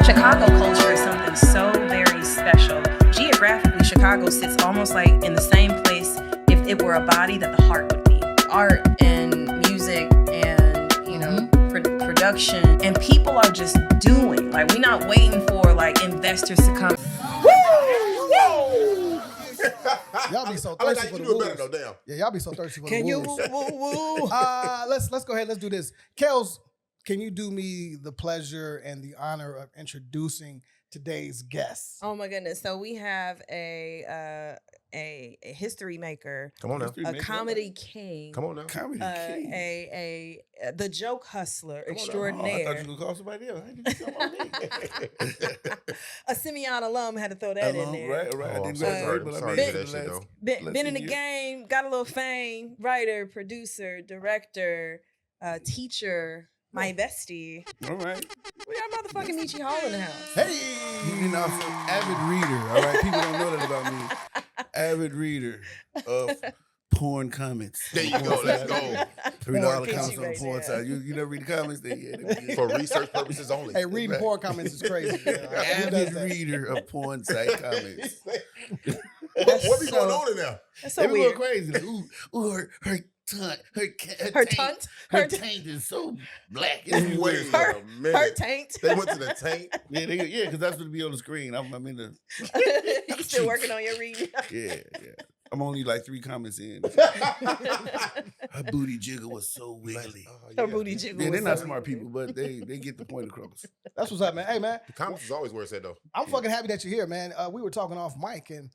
Chicago culture is something so very special. Geographically, Chicago sits almost like in the same place if it were a body that the heart would be. Art and music and, production. And people are just doing. Like, we're not waiting for, like, investors to come. Y'all be so thirsty for the woos. Better, though, damn. Yeah, y'all be so thirsty for Can the you woos. woo? Let's go ahead. Let's do this. Kels, can you do me the pleasure and the honor of introducing today's guest? Oh my goodness! So we have a history maker. Come on now. A comedy king. Come on now. Comedy king. The joke hustler Come extraordinaire. I thought you were gonna call somebody else. How did you come on me? A Simeon alum, had to throw that in there. Right. Oh, I didn't sorry but for I that made shit, though. Been in the game, got a little fame. Writer, producer, director, teacher. My bestie. All right. We got motherfucking Michi Hall in the house. Hey! You know, I'm an avid reader. All right. People don't know that about me. Avid reader of porn comments. There you go. Let's go. Read all the Porn comments on right the porn there. side. You never read the comments? Yeah, For research purposes only. Hey, reading porn comments is crazy. Who does avid that? reader of porn site comments. What be going on in there? That's so They be weird. going crazy. Like, ooh, her tunt, Her tunt? her taint is so black. It's weird. Her taint. They went to the taint. Yeah, because that's what be on the screen. I'm in the. You still working on your reading? Yeah. I'm only like 3 comments in. Her booty jiggle was so wiggly. Her booty jiggle. Yeah, they're was not so- smart people, but they get the point across. That's what's up, man. Hey, man, The comments is always where it's at, though. I'm fucking happy that you're here, man. We were talking off mic, and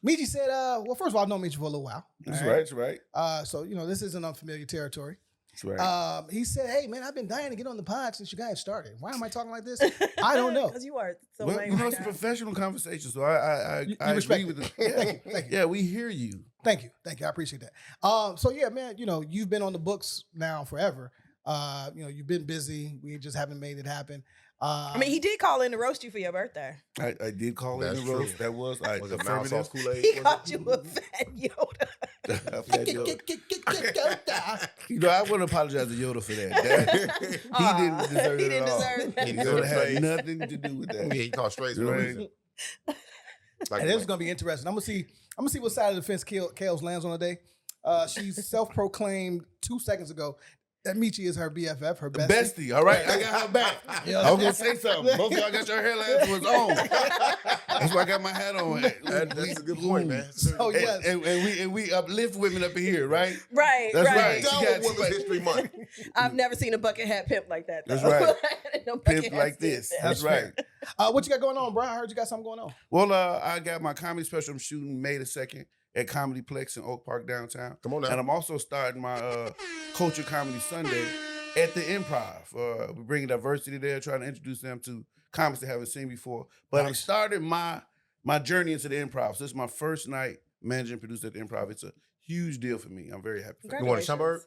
Michi said, well, first of all, I've known Michi for a little while. That's all right. That's right. So, this isn't unfamiliar territory. That's right. He said, hey, man, I've been dying to get on the pod since you guys started. Why am I talking like this? I don't know. Because you are so Well, lame it's a right now. professional conversation, so I You agree respect with it. it. Thank you. Yeah, we hear you. Thank you. I appreciate that. So yeah, man, you've been on the books now forever. You've been busy. We just haven't made it happen. I mean, he did call in to roast you for your birthday. I did call in That's the roast. true. That was Was it mild sauce Kool-Aid? He called you a fat Yoda. I want to apologize to Yoda for that. He didn't deserve He it didn't at all. deserve that. He Yoda deserved had praise. nothing to do with that. Yeah, he called straight for no Right. reason. Like, And this is gonna be interesting. I'm gonna see what side of the fence Kales lands on today. She's self-proclaimed 2 seconds ago that Michi is her BFF, her bestie. Bestie, all right? I got her back. Yeah. I was going to say something. Both of y'all got your hair last was on. That's why I got my hat on. that's a good point, man. So yes, And we uplift women up in here, right? Right, That's right. right. Down You got with Women's History Month. I've never seen a bucket hat pimp like that. Though. That's right. No bucket Pimp hats like did this. that. That's right. what you got going on, bro? I heard you got something going on. Well, I got my comedy special I'm shooting May the 2nd at Comedy Plex in Oak Park downtown. Come on now. And I'm also starting my Culture Comedy Sunday at the Improv. We're bringing diversity there, trying to introduce them to comics they haven't seen before. But I'm starting my journey into the Improv. So this is my first night managing and producing at the Improv. It's a huge deal for me. I'm very happy. You want to Schaumburg?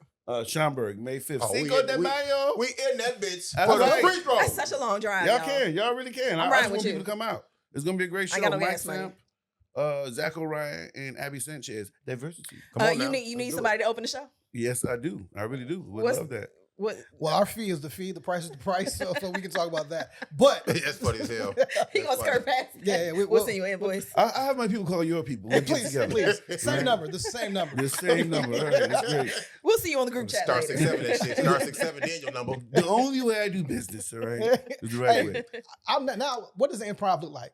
Schaumburg, May 5th. Oh, Cinco de Mayo. We in that bitch That's for the right. free throw. That's such a long drive. Y'all can. Y'all really can. I'm I riding just with want you. people to come out. It's going to be a great show. I got no Mike gas money. Samp, Zach O'Ryan, and Abby Sanchez. Diversity. Come on You now. need Let's do somebody to open the show? Yes, I do. I really do. Would What's- love that. What? Well, our fee is the fee, the price is the price, so we can talk about that. But it. That's funny as hell. He gonna skirt past. Yeah, We'll send you an invoice. I have my people call your people. We'll get please, together. please, same number, the same number. The same number. All right, that's great. We'll see you on the group chat Star later. 67 that shit. Star 67 then your number. The only way I do business, all right, is the right way. Now, what does the improv look like?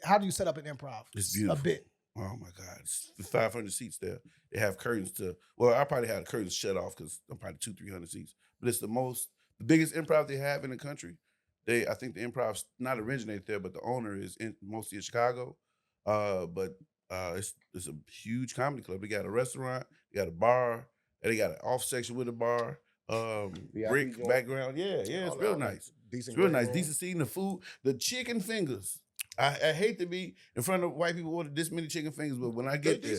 How do you set up an improv? It's beautiful. A bit. Oh my God, it's 500 seats there. They have curtains to. Well, I probably had curtains shut off because I'm probably 200-300 seats. But it's the biggest improv they have in the country. I think the improv's not originated there, but the owner is mostly in Chicago. But it's a huge comedy club. They got a restaurant, they got a bar, and they got an off section with a bar. Brick joint. background. Yeah, it's All real that. nice. Decent It's real green nice. room. Decent seating, the food, the chicken fingers. I hate to be in front of white people order this many chicken fingers, but when I get there,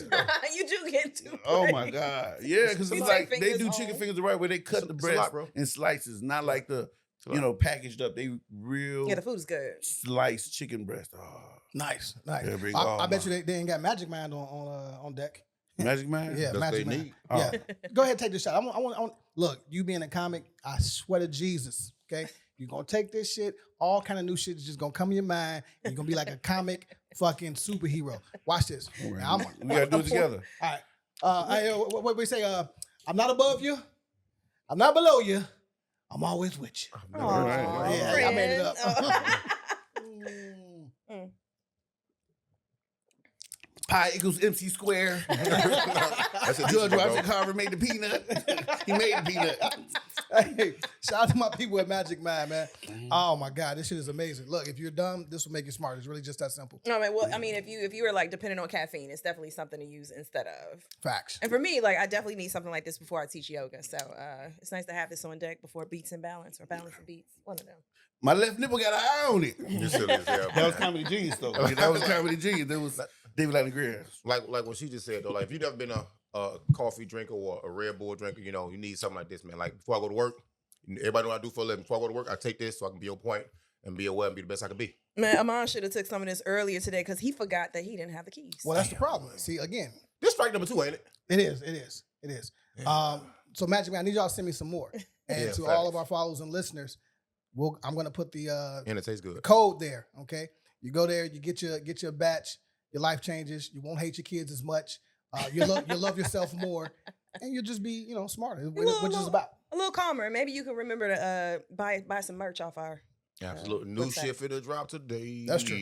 You do get to. oh my God, yeah, because You it's take like they fingers do home. chicken fingers the right way. They cut the It's a breast lot, bro. in slices, not like the packaged up. They real Yeah, the food is good. sliced chicken breast. Oh, Nice. Yeah, bring I all bet you mine. they ain't got Magic Mind on deck. Magic Man. Yeah, That's Magic what they Mind. need. Yeah. Go ahead, take this shot. I want. Look, you being a comic, I swear to Jesus. Okay, You're gonna take this shit, all kind of new shit is just gonna come in your mind, and you're gonna be like a comic fucking superhero. Watch this. Now, We gotta do it together. All right. What we say? I'm not above you. I'm not below you. I'm always with you. Aw, Yeah, I made it up. Pi equals MC square. That's a George bro. Washington Carver made the peanut. He made the peanut. Hey, shout out to my people at Magic Mind, man. Oh my God, this shit is amazing. Look, if you're dumb, this will make you smart. It's really just that simple. No, man. Well, I mean, if you were like dependent on caffeine, it's definitely something to use instead of. Facts. And for me, like I definitely need something like this before I teach yoga. So it's nice to have this on deck before beats and balance or balance and beats. One of them. My left nipple got an eye on it. You silly as hell, That was man. Comedy Genius, though. That was Comedy Genius. That was David Lattigre. Like what she just said though. Like if you've never been a coffee drinker or a Red Bull drinker, you know, you need something like this, man. Like before I go to work, everybody know what I do for a living. Before I go to work, I take this so I can be on point and be aware and be the best I can be. Man, Amon should have took some of this earlier today because he forgot that he didn't have the keys. Well, that's the problem. See, again, This strike number 2, ain't it? it is. So Magic Man, I need y'all to send me some more. And Yeah, to facts. all of our followers and listeners, I'm gonna put the And it tastes good. code there. Okay, you go there, you get your batch, your life changes. You won't hate your kids as much. You love yourself more, and you'll just be smarter. Which is about. A little calmer. Maybe you can remember to buy some merch off our. Absolutely. New what's that? shit for the drop today. That's true.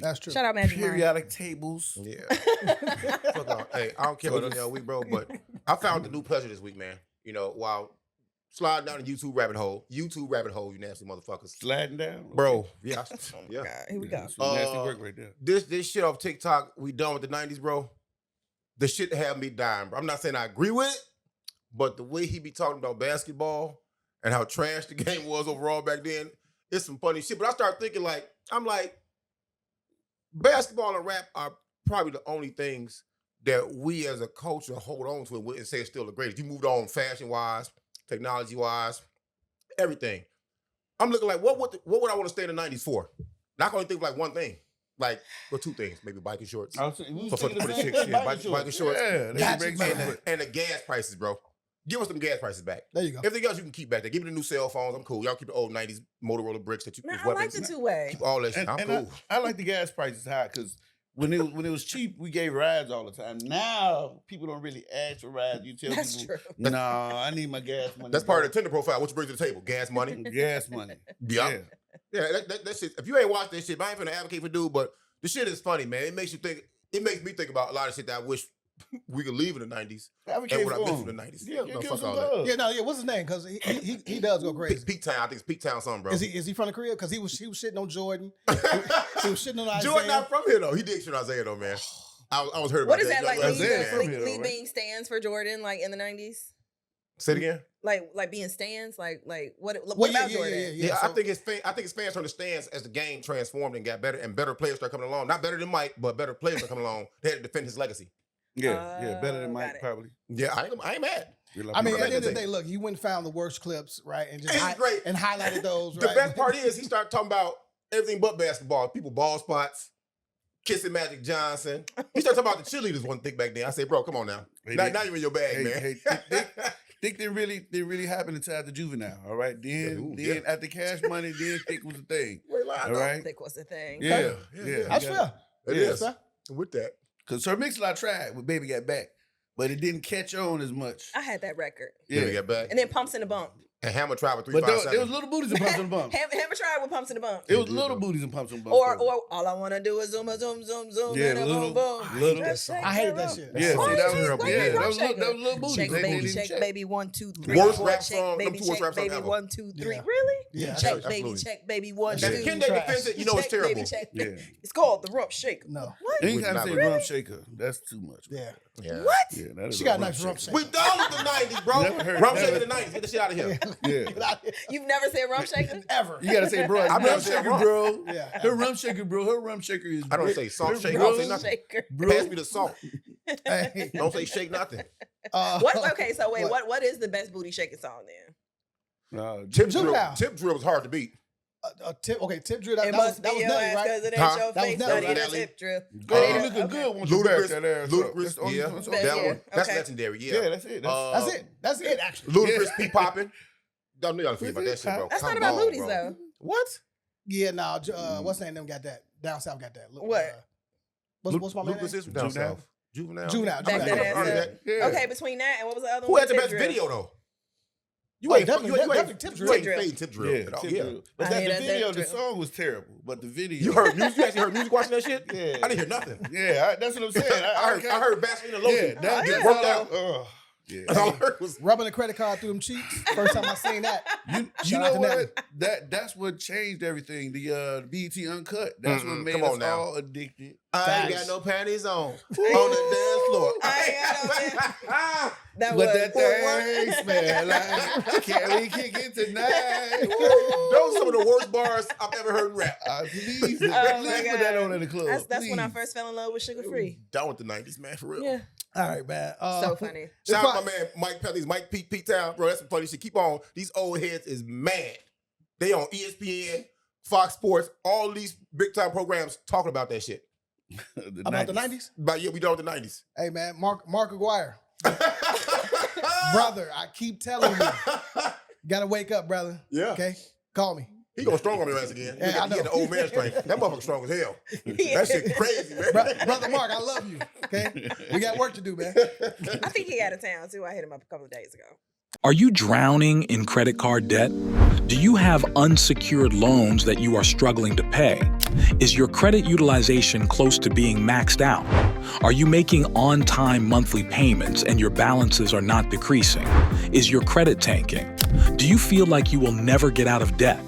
That's true. Shout out Magic Mind. Periodic tables. Yeah. Fuck off. Hey, I don't care what you know week, bro, but I found the new pleasure this week, man. You know, while sliding down the YouTube rabbit hole, you nasty motherfuckers. Sliding down. Bro, yeah. Oh Yeah. God, here we go. That's some nasty work right there. This shit off TikTok, we done with the 90s, bro. The shit had me dying, bro. I'm not saying I agree with it, but the way he be talking about basketball and how trash the game was overall back then, it's some funny shit. But I started thinking, I'm like, basketball and rap are probably the only things that we as a culture hold on to and say it's still the greatest. You moved on fashion-wise, technology-wise, everything. I'm looking like, what would I want to stay in the 90s for? Not only think of like one thing. Like, well, 2 things. Maybe biking shorts. I was saying, we was For thinking the the chicks, same yeah, thing, biking shorts. Yeah, they Gotcha, break man. something. And the gas prices, bro. Give us them gas prices back. There you go. Everything else you can keep back there. Give me the new cell phones. I'm cool. Y'all keep the old 90s Motorola bricks that you Man, as I like weapons. the 2-way. Keep all that shit. I'm And cool. I like the gas prices high because when it was cheap, we gave rides all the time. Now people don't really ask for rides. You tell That's people, true. no, I need my gas money. That's part of the Tinder profile. What you bring to the table? Gas money. gas money. Yeah. Yeah, that shit. If you ain't watched that shit, I ain't finna advocate for dude, but the shit is funny, man. It makes you think. It makes me think about a lot of shit that I wish we could leave in the 90s. Advocate And what I for missed him. from the 90s. Yeah, No, give fuck some all that. love. Yeah, what's his name? Because he does go crazy. Peak Town. I think it's Peak Town something, bro. Is he from the Korea? Because he was shitting on Jordan. He was shitting on Isaiah. Jordan not from here though. He did shit on Isaiah though, man. I was hurt about What is that like? Isaiah from here, Lee though, being stands for Jordan, like in the 90s. Say it again. Like being stands, like what Well, about Jordan? Yeah, so- I think it's fans from the stands as the game transformed and got better and better players start coming along. Not better than Mike, but better players are coming along. They had to defend his legacy. Yeah, better than got Mike it. probably. Yeah, I ain't mad. I mean, People at the end of the like day, look, you went and found the worst clips, right? And just He's great. and highlighted those, The right? best part is he started talking about everything but basketball. People ball spots, kissing Magic Johnson. He started talking about the cheerleaders one thing back then. I said, bro, come on now. Hey, Now you're in your bag, man. Think they really happened inside the juvenile, all right? Then after Cash Money, then Thick was the thing, Wait, lie, all though. right? Thick was the thing. Yeah. That's fair. It Yeah. is. With that. Because Sir Mix-a-Lot tried with Baby Got Back, but it didn't catch on as much. I had that record. Yeah, get back. And then Pumps in the Bump. And Hammer tried with But there was 357. little booties and pumps and bumps. Hammer tried with Pumps in the Bump. It was little booties and pumps and bumps. Or though. all I wanna do is zoom, zoom, zoom, zoom, Yeah, and a little- boom, boom. little- Just shake I hated it that up. shit. Yeah, Why see, is that it- was why yeah, is it that rough was little shaker? booties. Shake They baby, didn't shake check. baby, 1, 2, 3. Worst four, rap shake song, baby, them two worst shake rap songs baby, ever. 1, 2, 3. Yeah. Really? Yeah. Check Absolutely. baby, check baby, 1, Now, 2, if 3. Ken Day defends it, you know it's Check, terrible. baby, check. Yeah. It's called the rump shake. No. What? Anytime not say really. rum shaker, that's too much. Yeah. Yeah. What? Yeah, that is She a got a nice rump shaker. shaker. We done with the 90s, bro. Never heard- Rum never- shaking the 90s. Get the shit out of here. Yeah. You've never said rump shaker? Ever. You gotta say, bro, I've rum never said shaker, rum. bro. Yeah. Her rum shaker, bro. Her rum shaker is. I don't say salt Her shake. I bro- don't say nothing. Shaker. Bro. Pass me the salt. Hey, Don't say shake nothing. What? Okay, so wait, what is the best booty shaking song then? Tip Juvenile. drill was hard to beat. Tip drill. It must be That was your Nelly, ass right? because it ain't Huh? your That was face, Nelly, but it right? is hip drill. But it Okay. looking good once you back Ludacris, that ass up. That's Ludacris, the only- yeah. that's the That only- That one. That's Okay. legendary, Yeah, yeah. that's it. That's it. That's it, actually. Ludacris, P popping. Y'all know y'all forget about that shit, bro. That's Come not about on, booties bro. though. What? Yeah, no. What's the name? Them got that. Down south got that. What? What's my man? Lucas name? is from down Juvenile. south. Juvenile. Juvenile. Back that Juvenile. ass up. Yeah. Okay, between that and what was the other Who one? had the Tip best drill. video though? You Oh, ain't definitely Tip Drill. You ain't fading Tip Drill. Yeah, at all. Tip Yeah. Drill. I But that, hear the that video, Tip the Drill. song was terrible. But the video. You heard music? You actually heard music watching that shit? Yeah. I didn't hear nothing. Yeah, that's what I'm saying. I heard Vaseline and lotion. Yeah, that Get just worked out. Yeah. That's all I heard was Rubbing the credit card through them cheeks. First time I seen that. You Shout know out to what? That's what changed everything. The BET Uncut. That's what made Come us on now. all addicted. I ain't got no panties on the dance floor. That But was that thing smell like, can we kick it tonight? Those are some of the worst bars I've ever heard in rap. Please, Oh my please put that God. on in the club. That's when I please. first fell in love with Sugar Free. Down with the 90s, man, for real. Yeah, All right, man. so funny. Shout out to my man Mike Pelly's Mike Pete Town, bro. That's some funny shit. Keep on. These old heads is mad. They on ESPN, Fox Sports, all these big time programs talking about that shit. About the 90s? But yeah, we done with the 90s. Hey, man. Mark Aguirre. Brother, I keep telling you. Gotta wake up, brother. Yeah. Okay? Call me. He going strong on your ass again. Yeah, I He had the old man strength. That motherfucker strong as hell. That shit crazy, man. Brother Mark, I love you. Okay? We got work to do, man. I think he out of town too. I hit him up a couple of days ago. Are you drowning in credit card debt? Do you have unsecured loans that you are struggling to pay? Is your credit utilization close to being maxed out? Are you making on-time monthly payments and your balances are not decreasing? Is your credit tanking? Do you feel like you will never get out of debt?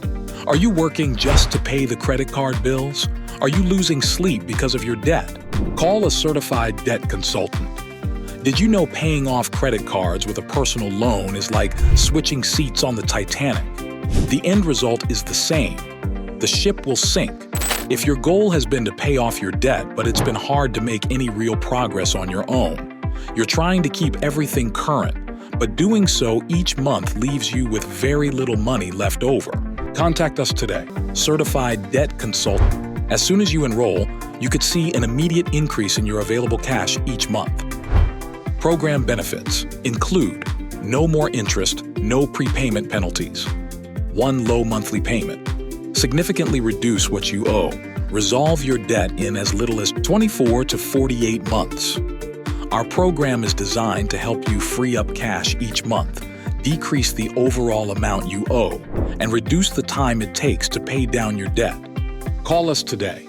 Are you working just to pay the credit card bills? Are you losing sleep because of your debt? Call a certified debt consultant. Did you know paying off credit cards with a personal loan is like switching seats on the Titanic? The end result is the same. The ship will sink. If your goal has been to pay off your debt, but it's been hard to make any real progress on your own, you're trying to keep everything current, but doing so each month leaves you with very little money left over. Contact us today, Certified Debt Consultant. As soon as you enroll, you could see an immediate increase in your available cash each month. Program benefits include no more interest, no prepayment penalties, one low monthly payment, significantly reduce what you owe, resolve your debt in as little as 24 to 48 months. Our program is designed to help you free up cash each month, decrease the overall amount you owe, and reduce the time it takes to pay down your debt. Call us today.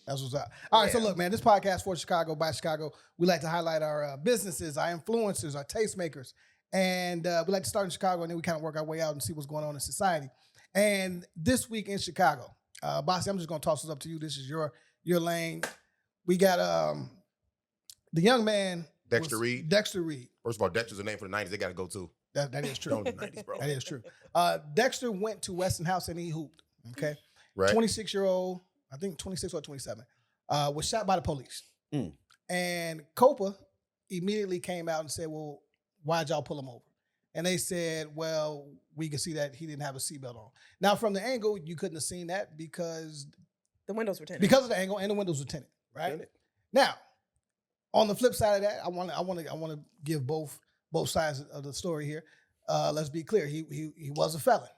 That's what's up. All right, so look, man, this podcast for Chicago, by Chicago, we like to highlight our businesses, our influencers, our tastemakers, and we like to start in Chicago, and then we kind of work our way out and see what's going on in society. And this week in Chicago, Bossy, I'm just going to toss this up to you. This is your lane. We got the young man. Dexter Reed. Dexter Reed. First of all, Dexter's a name for the 90s. They got to go too. That is true. Don't do 90s, bro. That is true. Dexter went to Westinghouse and he hooped, okay? Right. 26-year-old, I think 26 or 27, was shot by the police. Mm. And Copa immediately came out and said, well, why'd y'all pull him over? And they said, well, we can see that he didn't have a seatbelt on. Now, from the angle, you couldn't have seen that because The windows were tinted. of the angle and the windows were tinted, right? Tinted. Now, on the flip side of that, I want to give both sides of the story here. Let's be clear. He was a felon.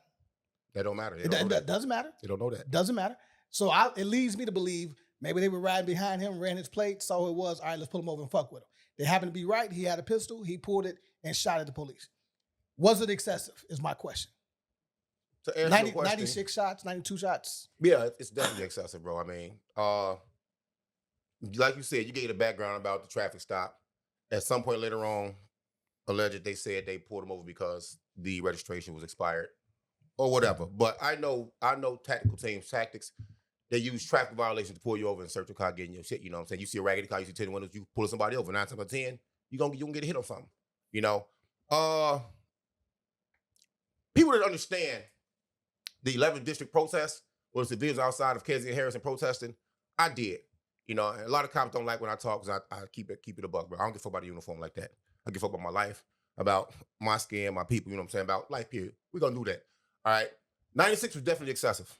That don't matter. They It don't know that. doesn't matter. They don't know that. Doesn't matter. So it leads me to believe maybe they were riding behind him, ran his plate, saw who it was. All right, let's pull him over and fuck with him. They happened to be right. He had a pistol. He pulled it and shot at the police. Was it excessive? Is my question. To answer your question, 96 shots, 92 shots. yeah, it's definitely excessive, bro. I mean, like you said, you gave the background about the traffic stop. At some point later on, alleged they said they pulled him over because the registration was expired or whatever. But I know tactical teams, tactics. They use traffic violations to pull you over and search your car, getting your shit. You know what I'm saying? You see a raggedy car, you see 10 windows, you pull somebody over. 9 times out of 10, you gonna get a hit on something. You know, people that understand the 11th district protest was the civilians outside of Kesey and Harrison protesting. I did. You know, and a lot of cops don't like when I talk because I keep it a buck, bro. I don't give a fuck about a uniform like that. I give a fuck about my life, about my skin, my people, you know what I'm saying, about life period. We're gonna do that. All right. 96 was definitely excessive.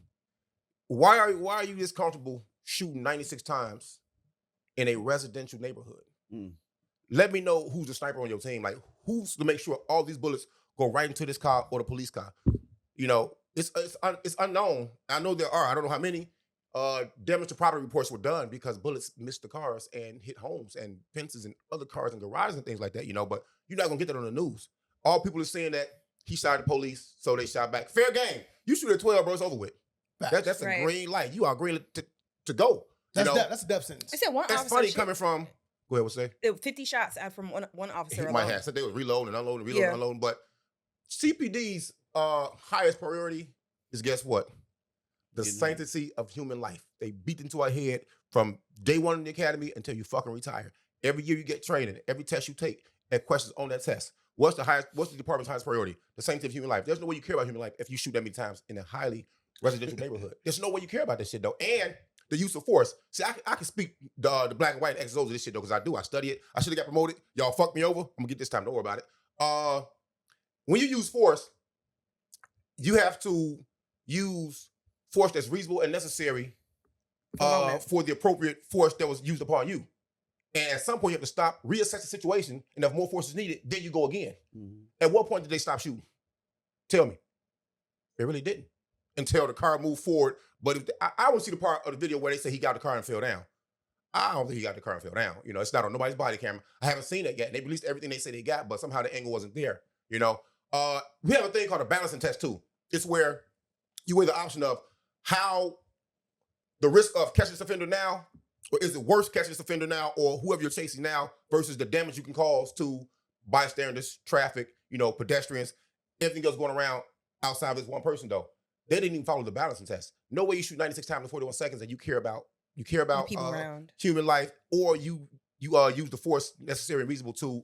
Why are you this comfortable shooting 96 times in a residential neighborhood? Mm. Let me know who's the sniper on your team. Like, who's to make sure all these bullets go right into this car or the police car. You know, it's unknown. I know there are. I don't know how many damage to property reports were done because bullets missed the cars and hit homes and fences and other cars and garages and things like that, you know, but you're not gonna get that on the news. All people are saying that he shot the police, so they shot back. Fair game. You shoot at 12, bro, it's over with. That's a green light. You are green to go. That's a death sentence. I said one That's officer. funny coming from, go ahead, what's that? 50 shots from one officer. He might have said they were reloading and unloading, reloading and unloading, but CPD's highest priority is guess what? The sanctity of human life. They beat into our head from day one in the academy until you fucking retire. Every year you get training, every test you take, and questions on that test. What's the department's highest priority? The sanctity of human life. There's no way you care about human life if you shoot that many times in a highly residential neighborhood. There's no way you care about this shit though. And the use of force. See, I can speak the black and white X's of this shit though, because I do. I study it. I should have got promoted. Y'all fucked me over. I'm gonna get this time. Don't worry about it. When you use force, you have to use force that's reasonable and necessary for the appropriate force that was used upon you. And at some point, you have to stop, reassess the situation, and if more force is needed, then you go again. Mm-hmm. At what point did they stop shooting? Tell me. They really didn't until the car moved forward. But I want to see the part of the video where they say he got the car and fell down. I don't think he got the car and fell down. You know, it's not on nobody's body camera. I haven't seen it yet. They released everything they said they got, but somehow the angle wasn't there. You know, we have a thing called a balancing test too. It's where you weigh the option of how the risk of catching this offender now, or is it worse catching this offender now, or whoever you're chasing now, versus the damage you can cause to bystanders, traffic, you know, pedestrians, everything else going around outside of this one person though. They didn't even follow the balancing test. No way you shoot 96 times in 41 seconds and you care about human life, or you use the force necessary and reasonable to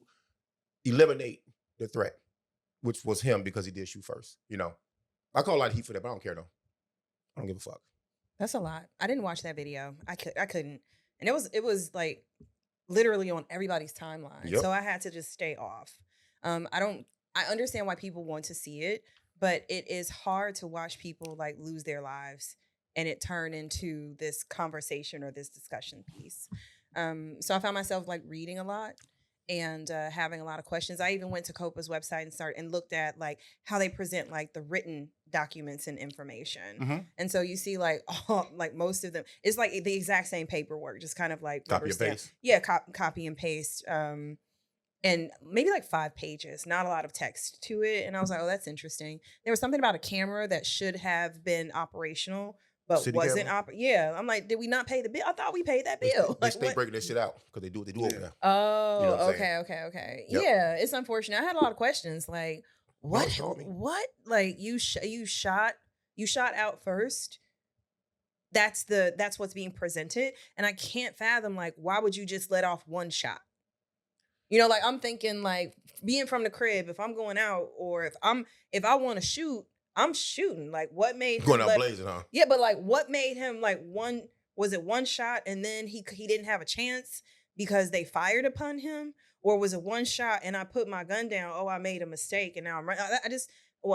eliminate the threat, which was him because he did shoot first. You know, I call a lot of heat for that, but I don't care though. I don't give a fuck. That's a lot. I didn't watch that video. I couldn't, and it was like literally on everybody's timeline. Yep. So I had to just stay off. I understand why people want to see it, but it is hard to watch people like lose their lives and it turn into this conversation or this discussion piece. So I found myself like reading a lot and having a lot of questions. I even went to COPA's website and looked at like how they present like the written documents and information. Mm-hmm. And so you see like most of them, it's like the exact same paperwork, just kind of like copy and paste. Yeah, copy and paste. And maybe like 5 pages, not a lot of text to it. And I was like, oh, that's interesting. There was something about a camera that should have been operational, but City wasn't. Yeah, I'm like, did we not pay the bill? I thought we paid that bill. They stay breaking that shit out because they do what they do over there. Oh, you know okay. Yep. Yeah, it's unfortunate. I had a lot of questions. Like, what? Like you shot out first. That's what's being presented, and I can't fathom like why would you just let off one shot? You know, like I'm thinking like being from the crib, if I'm going out or if I want to shoot, I'm shooting. Like what made going out blazing, huh? Yeah, but like what made him like was it one shot and then he didn't have a chance because they fired upon him? Or was it one shot and I put my gun down, oh, I made a mistake and now I'm right.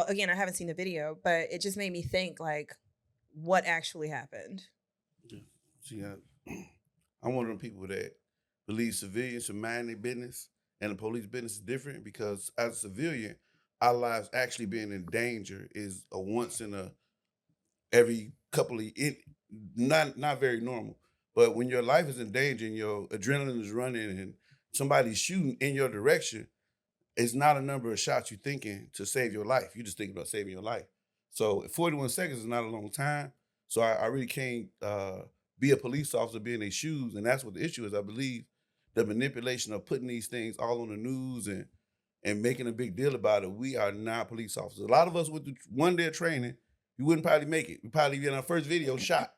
Again, I haven't seen the video, but it just made me think like what actually happened. Yeah. See, I'm one of them people that believe civilians should mind their business and the police business is different because as a civilian, our lives actually being in danger is a once in a every couple of not very normal. But when your life is in danger and your adrenaline is running and somebody's shooting in your direction, it's not a number of shots you're thinking to save your life. You're just thinking about saving your life. So 41 seconds is not a long time. So I really can't be a police officer, be in their shoes. And that's what the issue is. I believe the manipulation of putting these things all on the news and making a big deal about it. We are not police officers. A lot of us with the 1 day of training, you wouldn't probably make it. We probably be in our first video shot.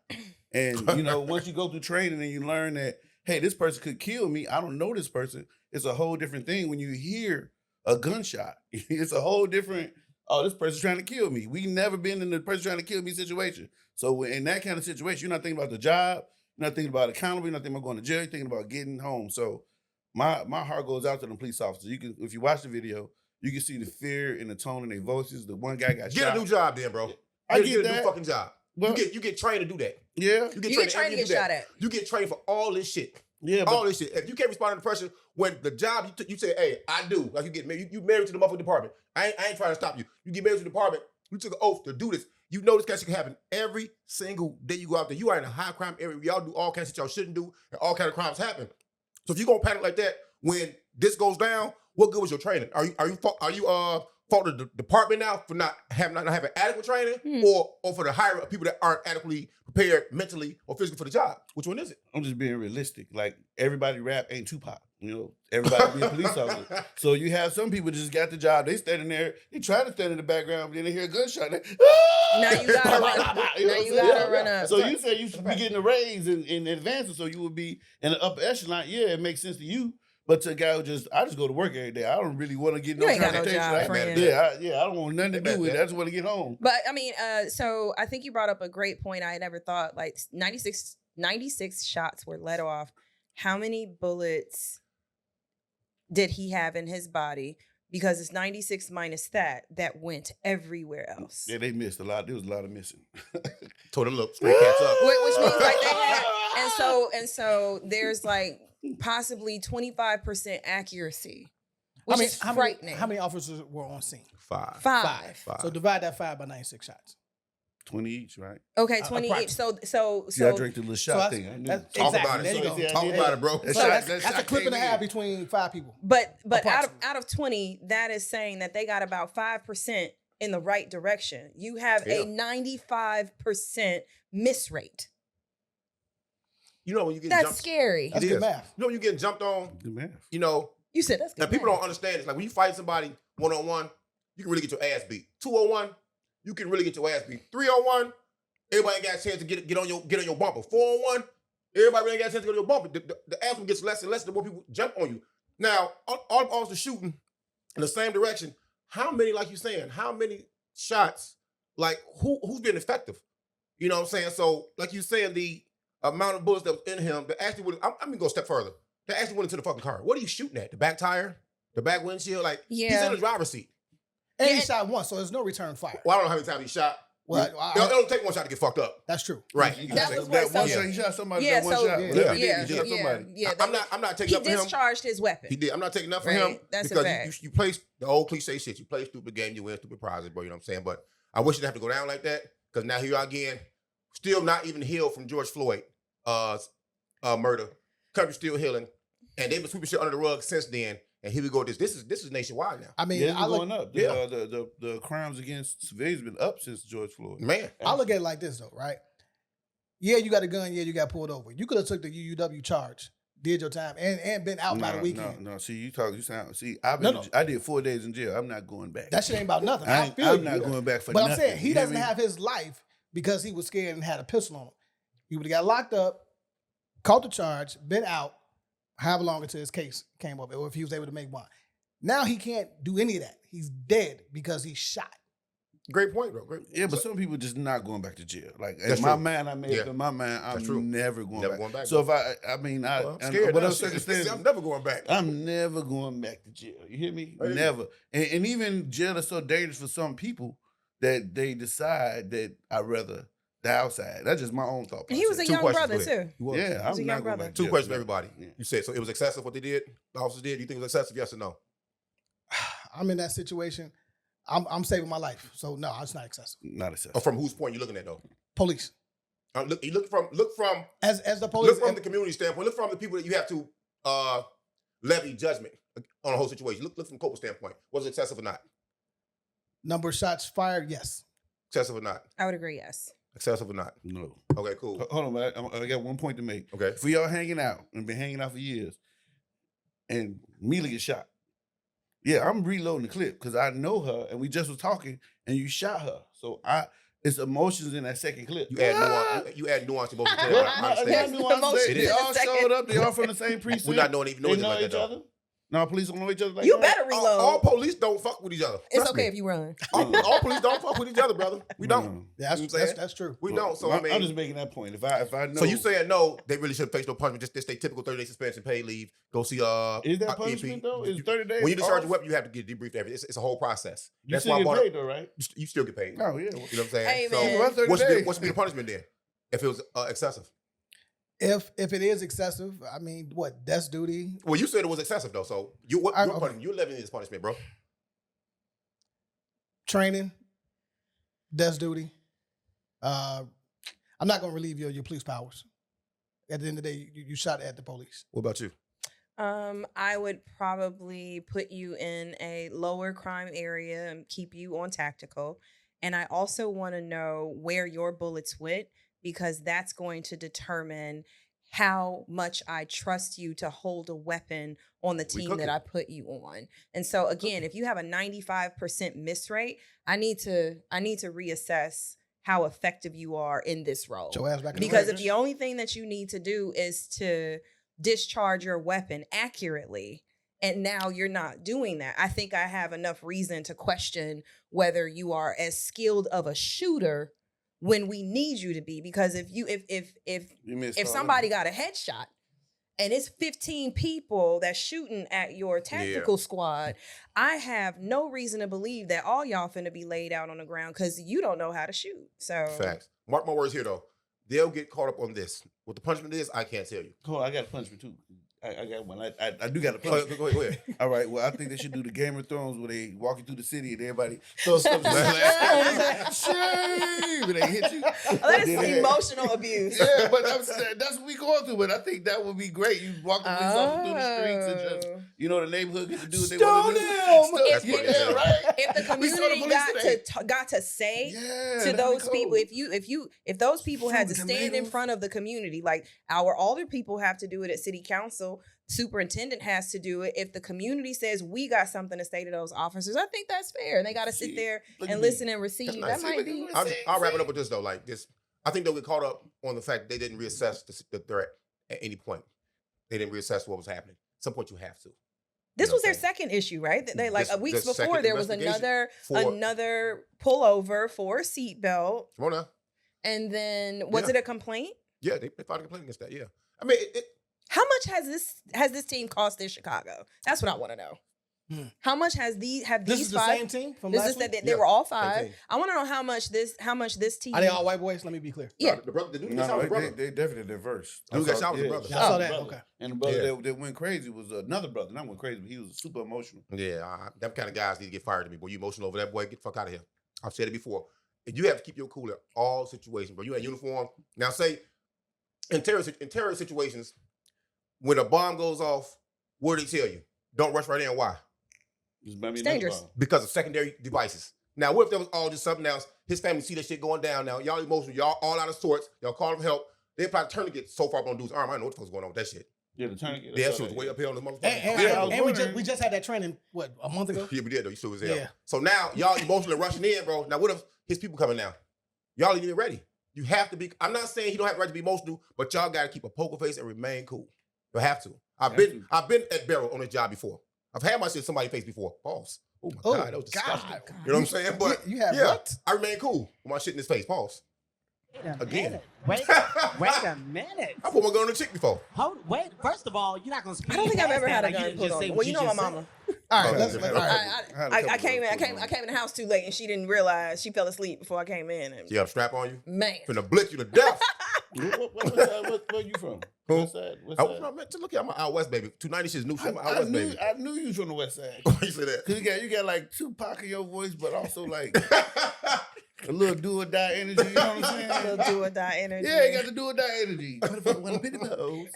And, you know, once you go through training and you learn that, hey, this person could kill me. I don't know this person. It's a whole different thing when you hear a gunshot. It's a whole different, oh, this person's trying to kill me. We never been in the person trying to kill me situation. So in that kind of situation, you're not thinking about the job. You're not thinking about accountable. You're not thinking about going to jail. You're thinking about getting home. So my heart goes out to the police officers. You can, if you watch the video, you can see the fear in the tone in their voices. The one guy got shot. Get a new job then, bro. I get a that. new fucking job. Well, you get trained to do that. Yeah. You get trained to get shot at. You get trained for all this shit. Yeah, all this shit. If you can't respond under pressure when the job you say, hey, I do, like you get married, you married to the motherfucking department. I ain't trying to stop you. You get married to the department. You took an oath to do this. You know this kind of shit can happen every single day you go out there. You are in a high crime area. Y'all do all kinds of shit y'all shouldn't do, and all kinds of crimes happen. So if you gonna panic like that when this goes down, what good was your training? Are you fault of the department now for not having adequate training, or for the hire of people that aren't adequately prepared mentally or physically for the job? Which one is it? I'm just being realistic. Like, everybody rap ain't Tupac. Everybody be a police officer. So you have some people just got the job. They standing there. They try to stand in the background, but then they hear a gunshot. Now you gotta run. Now you gotta run up. So you say you should be getting a raise in advance, so you would be in the upper echelon. Yeah, it makes sense to you. But to a guy who I just go to work every day. I don't really want to get no consultation. I don't want nothing to do with it. I just want to get home. But I mean, so I think you brought up a great point. I had never thought, like 96 shots were let off. How many bullets did he have in his body? Because it's 96 minus that went everywhere else. Yeah, they missed a lot. There was a lot of missing. Told them, look, straight cats up. Which means like they had, and so there's like possibly 25% accuracy, which is frightening. How many officers were on scene? Five. So divide that 5 by 96 shots. 20 each, right? Okay, 20 each. So I drank the little shot thing. Talk about it. Talk about it, bro. That's a clip and a half between 5 people. But out of 20, that is saying that they got about 5% in the right direction. You have a 95% miss rate. You know when you get that's scary. That's good math. You know when you getting jumped on. Good math. You said that's good. And people don't understand. It's like when you fight somebody 1-on-1, you can really get your ass beat. 2-on-1, you can really get your ass beat. 3-on-1, everybody got a chance to get on your bumper. 4-on-1, everybody really got a chance to get on your bumper. The ass gets less and less the more people jump on you. Now, all officers shooting in the same direction. How many, like you're saying, how many shots? Like who's been effective? You know what I'm saying? So, like you're saying, the amount of bullets that was in him, that actually would. I'm gonna go a step further. That actually went into the fucking car. What are you shooting at? The back tire, the back windshield? Like he's in the driver's seat. And he shot once, so there's no return fire. Well, I don't know how many times he shot. Well, it don't take one shot to get fucked up. That's true. Right. That one shot, he shot somebody. That one shot. I'm not taking up for him. He discharged his weapon. He did. I'm not taking up for him. That's because a fact. you play the old cliche shit. You play stupid game, you win stupid prizes, bro. You know what I'm saying? But I wish it didn't have to go down like that, because now here you are again, still not even healed from George Floyd murder. Country still healing, and they've been sweeping shit under the rug since then. And here we go. This is nationwide now. I mean, it's going up. The crimes against civilians have been up since George Floyd. Man, I look at it like this though, right? Yeah, you got a gun. Yeah, you got pulled over. You could have took the UUW charge, did your time, and been out by the weekend. No. See, I did 4 days in jail. I'm not going back. That shit ain't about nothing. I'm not going back for nothing. But I'm saying he doesn't have his life because he was scared and had a pistol on him. He would have got locked up, caught the charge, been out, however long until his case came up, or if he was able to make one. Now he can't do any of that. He's dead because he's shot. Great point, bro. Yeah, but some people just not going back to jail. Like in my mind, I'm never going back. So if whatever circumstances, I'm never going back. I'm never going back to jail. You hear me? Right. Never. And even jail is so dangerous for some people that they decide that I'd rather die outside. That's just my own thought process. He was a young brother too. Yeah, I'm not going back to jail. 2 questions for everybody. Yeah. You said, so it was excessive what they did? The officers did? You think it was excessive, yes or no? I'm in that situation. I'm saving my life. So no, it's not excessive. Not excessive. Or from whose point you looking at though? Police. Look from as the police. Look from the community standpoint. Look from the people that you have to levy judgment on a whole situation. Look from Cope's standpoint. Was it excessive or not? Number of shots fired, yes. Excessive or not? I would agree, yes. Excessive or not? No. Okay, cool. Hold on, man. I got one point to make. Okay. If we all hanging out and been hanging out for years, and Mila get shot, yeah, I'm reloading the clip because I know her, and we just was talking, and you shot her. So it's emotions in that second clip. You add nuance to both of them. I understand. They all showed up. They all from the same precinct. We're not knowing even know like each other. No, police don't know each other like you that. better reload. All police don't fuck with each other. It's okay if you run. All police don't fuck with each other, brother. We don't. Yeah, that's true. We don't. So I'm just making that point. If I know. So you saying no, they really shouldn't face no punishment. Just stay typical 30-day suspension, paid leave. Go see Is that punishment though? Is 30 days? When you discharge your weapon, you have to get debriefed every. It's a whole process. You still get paid though, right? You still get paid. Oh yeah. You know what I'm saying? Hey, so man. what's be the punishment then? If it was excessive. If it is excessive, I mean, what, death duty? Well, you said it was excessive though. So you're living in this punishment, bro. Training, death duty. I'm not going to relieve you of your police powers. At the end of the day, you shot at the police. What about you? I would probably put you in a lower crime area and keep you on tactical. And I also want to know where your bullets went, because that's going to determine how much I trust you to hold a weapon on the team that I put you on. And so again, if you have a 95% miss rate, I need to reassess how effective you are in this role. Because if the only thing that you need to do is to discharge your weapon accurately, and now you're not doing that, I think I have enough reason to question whether you are as skilled of a shooter when we need you to be. Because if somebody got a headshot and it's 15 people that's shooting at your tactical squad, I have no reason to believe that all y'all finna be laid out on the ground because you don't know how to shoot. So facts. Mark my words here though. They'll get caught up on this. What the punishment is, I can't tell you. Oh, I got a punishment too. I got one. I do got a punishment. Go ahead. All right. Well, I think they should do the Game of Thrones where they walking through the city and everybody throws stuff. Shame! And they hit you. That is emotional abuse. Yeah, but that's what we going through. But I think that would be great. You walk the police officer through the streets and just, the neighborhood get to do what they want to do. Right? If the community got to say to those people, if those people had to stand in front of the community, like our older people have to do it at city council, superintendent has to do it. If the community says we got something to say to those officers, I think that's fair. And they got to sit there and listen and receive. That might be. I'll wrap it up with this though. Like this, I think they'll get caught up on the fact that they didn't reassess the threat at any point. They didn't reassess what was happening. At some point, you have to. This was their second issue, right? They weeks before there was another pullover for a seatbelt. Come on now. And then was it a complaint? Yeah, they filed a complaint against that. Yeah, I mean, how much has this team cost in Chicago? That's what I want to know. How much have these this is five? The same team from last week? They were all five. I want to know how much this team. Are they all white boys? Let me be clear. Yeah, the brother. They definitely diverse. Dude got shot with the brother. I saw that. Okay. And the brother that went crazy was another brother. Not went crazy, but he was super emotional. Yeah, them kind of guys need to get fired to me. Boy, you emotional over that boy? Get the fuck out of here. I've said it before. You have to keep your cool in all situations, bro. You in uniform. Now, say in terror situations, when a bomb goes off, what do they tell you? Don't rush right in. Why? It's dangerous. Because of secondary devices. Now, what if there was all just something else? His family see that shit going down now. Y'all emotional. Y'all all out of sorts. Y'all call them help. They probably turn to get so far up on dude's arm. I don't know what the fuck's going on with that shit. Yeah, the tourniquet. Yeah, that shit was way up here on the motherfucker. And we just had that training, what, a month ago? Yeah, we did though. You still was there. Yeah. So now y'all emotionally rushing in, bro. Now what if his people coming now? Y'all ain't even ready. You have to be. I'm not saying he don't have the right to be emotional, but y'all got to keep a poker face and remain cool. You have to. I've been at Barrel on this job before. I've had my shit in somebody's face before. Pause. Oh my God, that was disgusting. God. You know what I'm saying? But you have what? I remain cool with my shit in his face. Pause. Again. Wait a minute. I put my gun on the chick before. Wait, first of all, you're not going to speak. I don't think I've ever had a gun put on me. Well, you know my mama. All right, I came in the house too late and she didn't realize she fell asleep before I came in. And you have a strap on you? Man. Finna blitz you to death. Where you from? West side? Look, I'm an out west baby. 290 shit's new shit. I'm an out west baby. I knew you was from the west side. Why you say that? Cause you got like Tupac in your voice, but also like a little do or die energy. You know what I'm saying? A little do or die energy. Yeah, you got the do or die energy. When I pick the toes.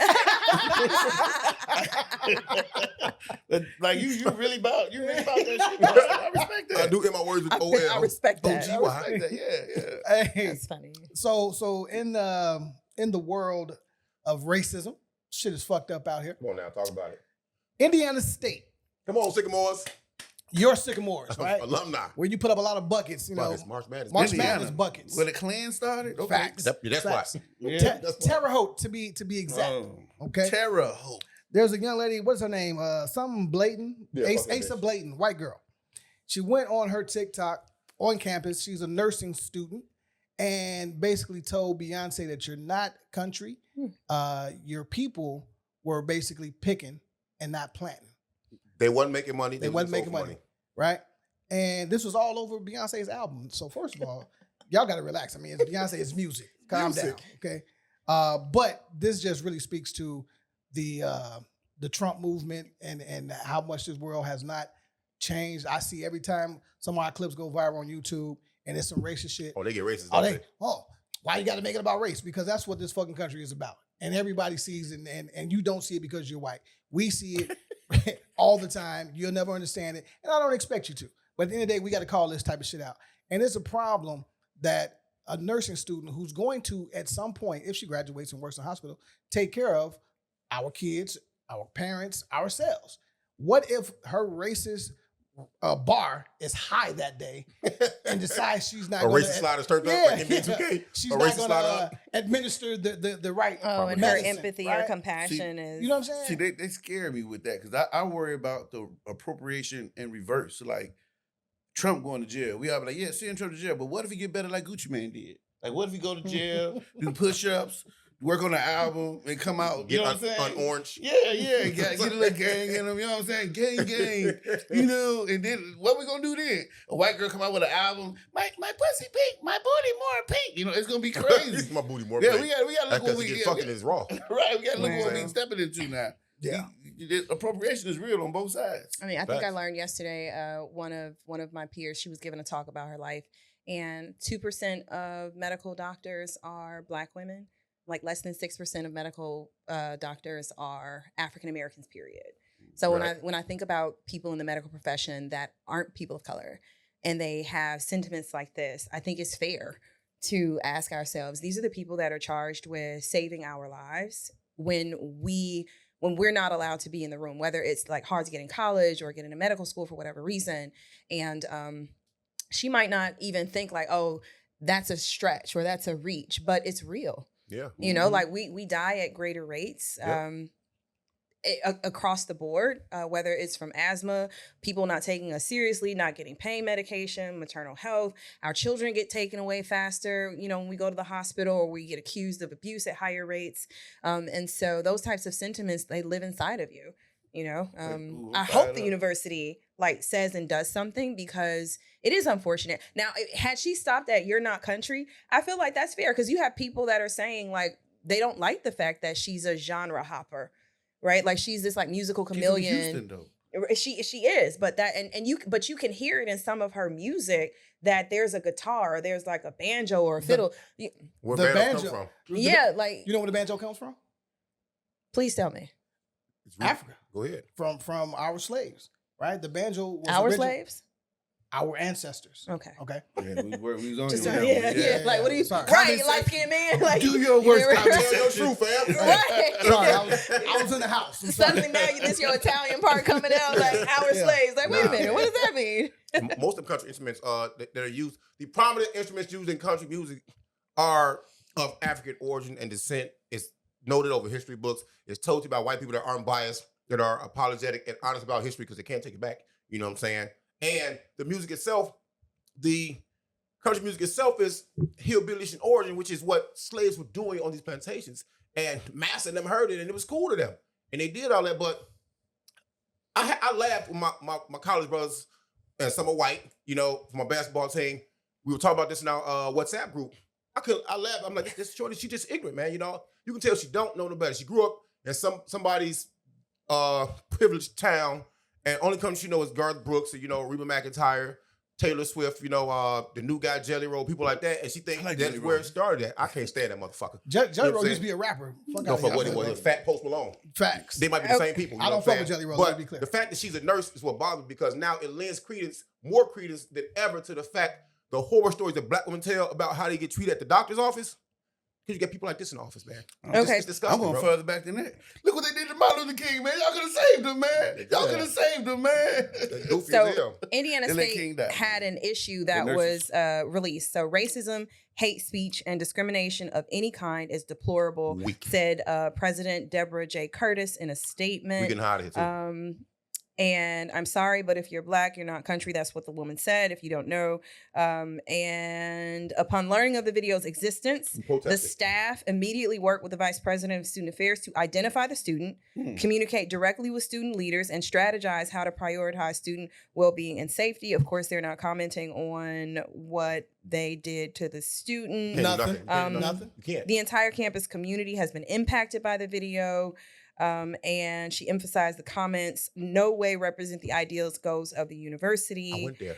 Like you really about that shit. I respect that. I do get my words with OL. I respect that. Yeah. Hey, that's funny. So in the world of racism, shit is fucked up out here. Come on now, talk about it. Indiana State. Come on, Sycamores. Your Sycamores, right? Alumni. Where you put up a lot of buckets, Buckets, March Madness. March Madness buckets. Where the Klan started? Okay. Facts. That's Facts. why. Yeah. Terre Haute, to be exact. Okay. Terre Haute. There's a young lady, what's her name? Something Blayton. Yeah, Asa Blayton, white girl. She went on her TikTok on campus. She's a nursing student and basically told Beyonce that you're not country. Your people were basically picking and not planting. They wasn't making money. They wasn't making money. Right? And this was all over Beyonce's album. So first of all, y'all got to relax. I mean, it's Beyonce, it's music. Calm down, okay? But this just really speaks to the Trump movement and how much this world has not changed. I see every time some of our clips go viral on YouTube and it's some racist shit. Oh, they get racist. Why you got to make it about race? Because that's what this fucking country is about. And everybody sees it, and you don't see it because you're white. We see it all the time. You'll never understand it, and I don't expect you to. But at the end of the day, we got to call this type of shit out. And it's a problem that a nursing student who's going to, at some point, if she graduates and works in a hospital, take care of our kids, our parents, ourselves. What if her racist bar is high that day and decides she's not going to... A racist slider turned up like NBA 2K? She's not going to administer the right and medicine, her empathy or compassion is... You know what I'm saying? See, they scare me with that because I worry about the appropriation in reverse. So like Trump going to jail. We all be like, yeah, send Trump to jail. But what if he get better like Gucci Mane did? Like what if he go to jail, do push-ups, work on the album, and come out, you know what I'm saying? On orange. Yeah, get a little gang in him, you know what I'm saying? Gang, you know, and then what we gonna do then? A white girl come out with an album, my pussy pink, my booty more pink. You know, it's gonna be crazy. My booty more pink. pink. We gotta look what we get. Fucking is raw. Right, we gotta look what we stepping into now. Yeah. Appropriation is real on both sides. I mean, I think I learned yesterday, one of my peers, she was giving a talk about her life, and 2% of medical doctors are Black women. Like less than 6% of medical doctors are African Americans, period. So when I think about people in the medical profession that aren't people of color and they have sentiments like this, I think it's fair to ask ourselves, these are the people that are charged with saving our lives when we're not allowed to be in the room, whether it's like hard to get in college or get into medical school for whatever reason. And she might not even think like, oh, that's a stretch or that's a reach, but it's real. Yeah. You know, like we die at greater rates across the board, whether it's from asthma, people not taking us seriously, not getting pain medication, maternal health. Our children get taken away faster, you know, when we go to the hospital, or we get accused of abuse at higher rates. And so those types of sentiments, they live inside of you. You know, I hope the university like says and does something, because it is unfortunate. Now, had she stopped at "You're not country," I feel like that's fair, because you have people that are saying like they don't like the fact that she's a genre hopper, right? Like she's this like musical chameleon. She's from Houston, though. She is, but you can hear it in some of her music that there's a guitar, or there's like a banjo or a fiddle. Where the banjo come from? Yeah, like you know where the banjo comes from? Please tell me. Africa. Go ahead. From our slaves, right? The banjo was our slaves? Our ancestors. Okay. Yeah, we was on Just you. yeah. Like, what are you? Sorry. Right, light-skinned man. Like, do your worst. Tell your truth, fam. Right. Sorry, I was in the house. Suddenly now this your Italian part coming out, like our slaves. Like, wait a minute, what does that mean? Most of the country instruments that are used, the prominent instruments used in country music are of African origin and descent. It's noted over history books. It's told to you by white people that aren't biased, that are apologetic and honest about history because they can't take it back. You know what I'm saying? And the music itself, the country music itself is hillbillish in origin, which is what slaves were doing on these plantations. And Massa and them heard it, and it was cool to them. And they did all that. But I laughed with my college brothers, and some are white, you know, from my basketball team. We were talking about this in our WhatsApp group. I laughed. I'm like, this shorty, she just ignorant, man. You know, you can tell she don't know no better. She grew up in somebody's privileged town, and only country she know is Garth Brooks, and, you know, Reba McEntire, Taylor Swift, you know, the new guy Jelly Roll, people like that, and she thinks that's where it started at. I can't stand that motherfucker. Jelly Roll used to be a rapper. No, for what he was, Fat Post Malone. Facts. They might be the same people. I don't fuck with Jelly Roll. But let me be clear. The fact that she's a nurse is what bothers me, because now it lends more credence than ever to the fact the horror stories that Black women tell about how they get treated at the doctor's office. Because you get people like this in the office, man. Okay. It's disgusting, I'm going bro. further back than that. Look what they did to Martin Luther King, man. Y'all could have saved him, man. Y'all could have saved him, man. So Indiana They let King State die. had an issue that was released. So racism, hate speech, and discrimination of any kind is deplorable, said President Deborah J. Curtis in a statement. We can hide it too. And I'm sorry, but if you're Black, you're not country. That's what the woman said, if you don't know. And upon learning of the video's existence, the staff immediately worked with the Vice President of Student Affairs to identify the student, communicate directly with student leaders, and strategize how to prioritize student well-being and safety. Of course, they're not commenting on what they did to the student. Nothing. Nothing. You can't. The entire campus community has been impacted by the video. And she emphasized the comments no way represent the ideals, goals of the university. I went there.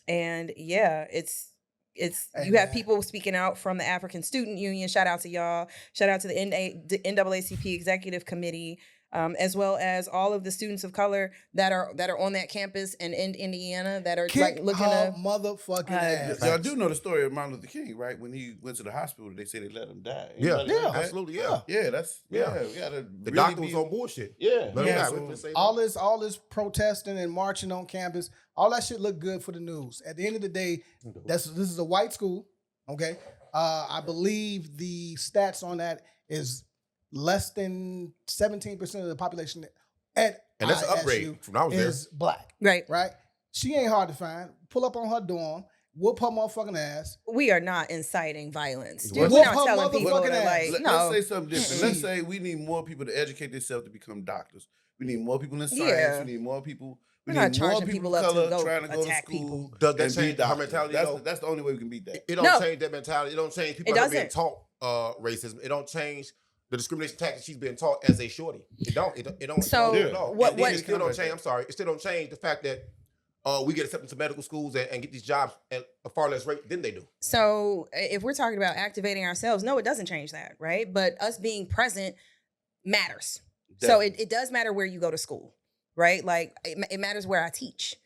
And yeah, it's you have people speaking out from the African Student Union. Shout out to y'all. Shout out to the NAACP Executive Committee, as well as all of the students of color that are on that campus and in Indiana that are Kick looking her to motherfucking ass. Y'all do know the story of Martin Luther King, right? When he went to the hospital, they said they let him die. Yeah, Anybody heard that? absolutely, yeah. Yeah, that's Yeah. We gotta The really doctor be- was on bullshit. Yeah, Let him Yeah, die. so We finna say that. all this protesting and marching on campus, all that shit look good for the news. At the end of the day, this is a white school, okay? I believe the stats on that is less than 17% of the population at And that's an ISU upgrade from when I was there. is Black, right. right? She ain't hard to find. Pull up on her dorm, whoop her motherfucking ass. We are not inciting violence. What? We're not Whoop her telling people to motherfucking ass. like, Let's no. say something different. Let's say we need more people to educate themselves to become doctors. We need more people in science. Yeah. We need more people. We We're not need more charging people people of up to color go trying to go to attack school. people. Does that and be change her doctors. mentality, That's, though? that's the only way we can beat that. It don't No. change that mentality. It don't change people It that are being doesn't. taught racism. It don't change the discrimination tactics she's being taught as a shorty. It don't. It don't. So, it don't. what- And then what- it still don't change. I'm sorry. It still don't change the fact that we get accepted to medical schools and get these jobs at a far less rate than they do. So if we're talking about activating ourselves, no, it doesn't change that, right? But us being present matters. So it does matter where you go to school, right? Like it matters where I teach,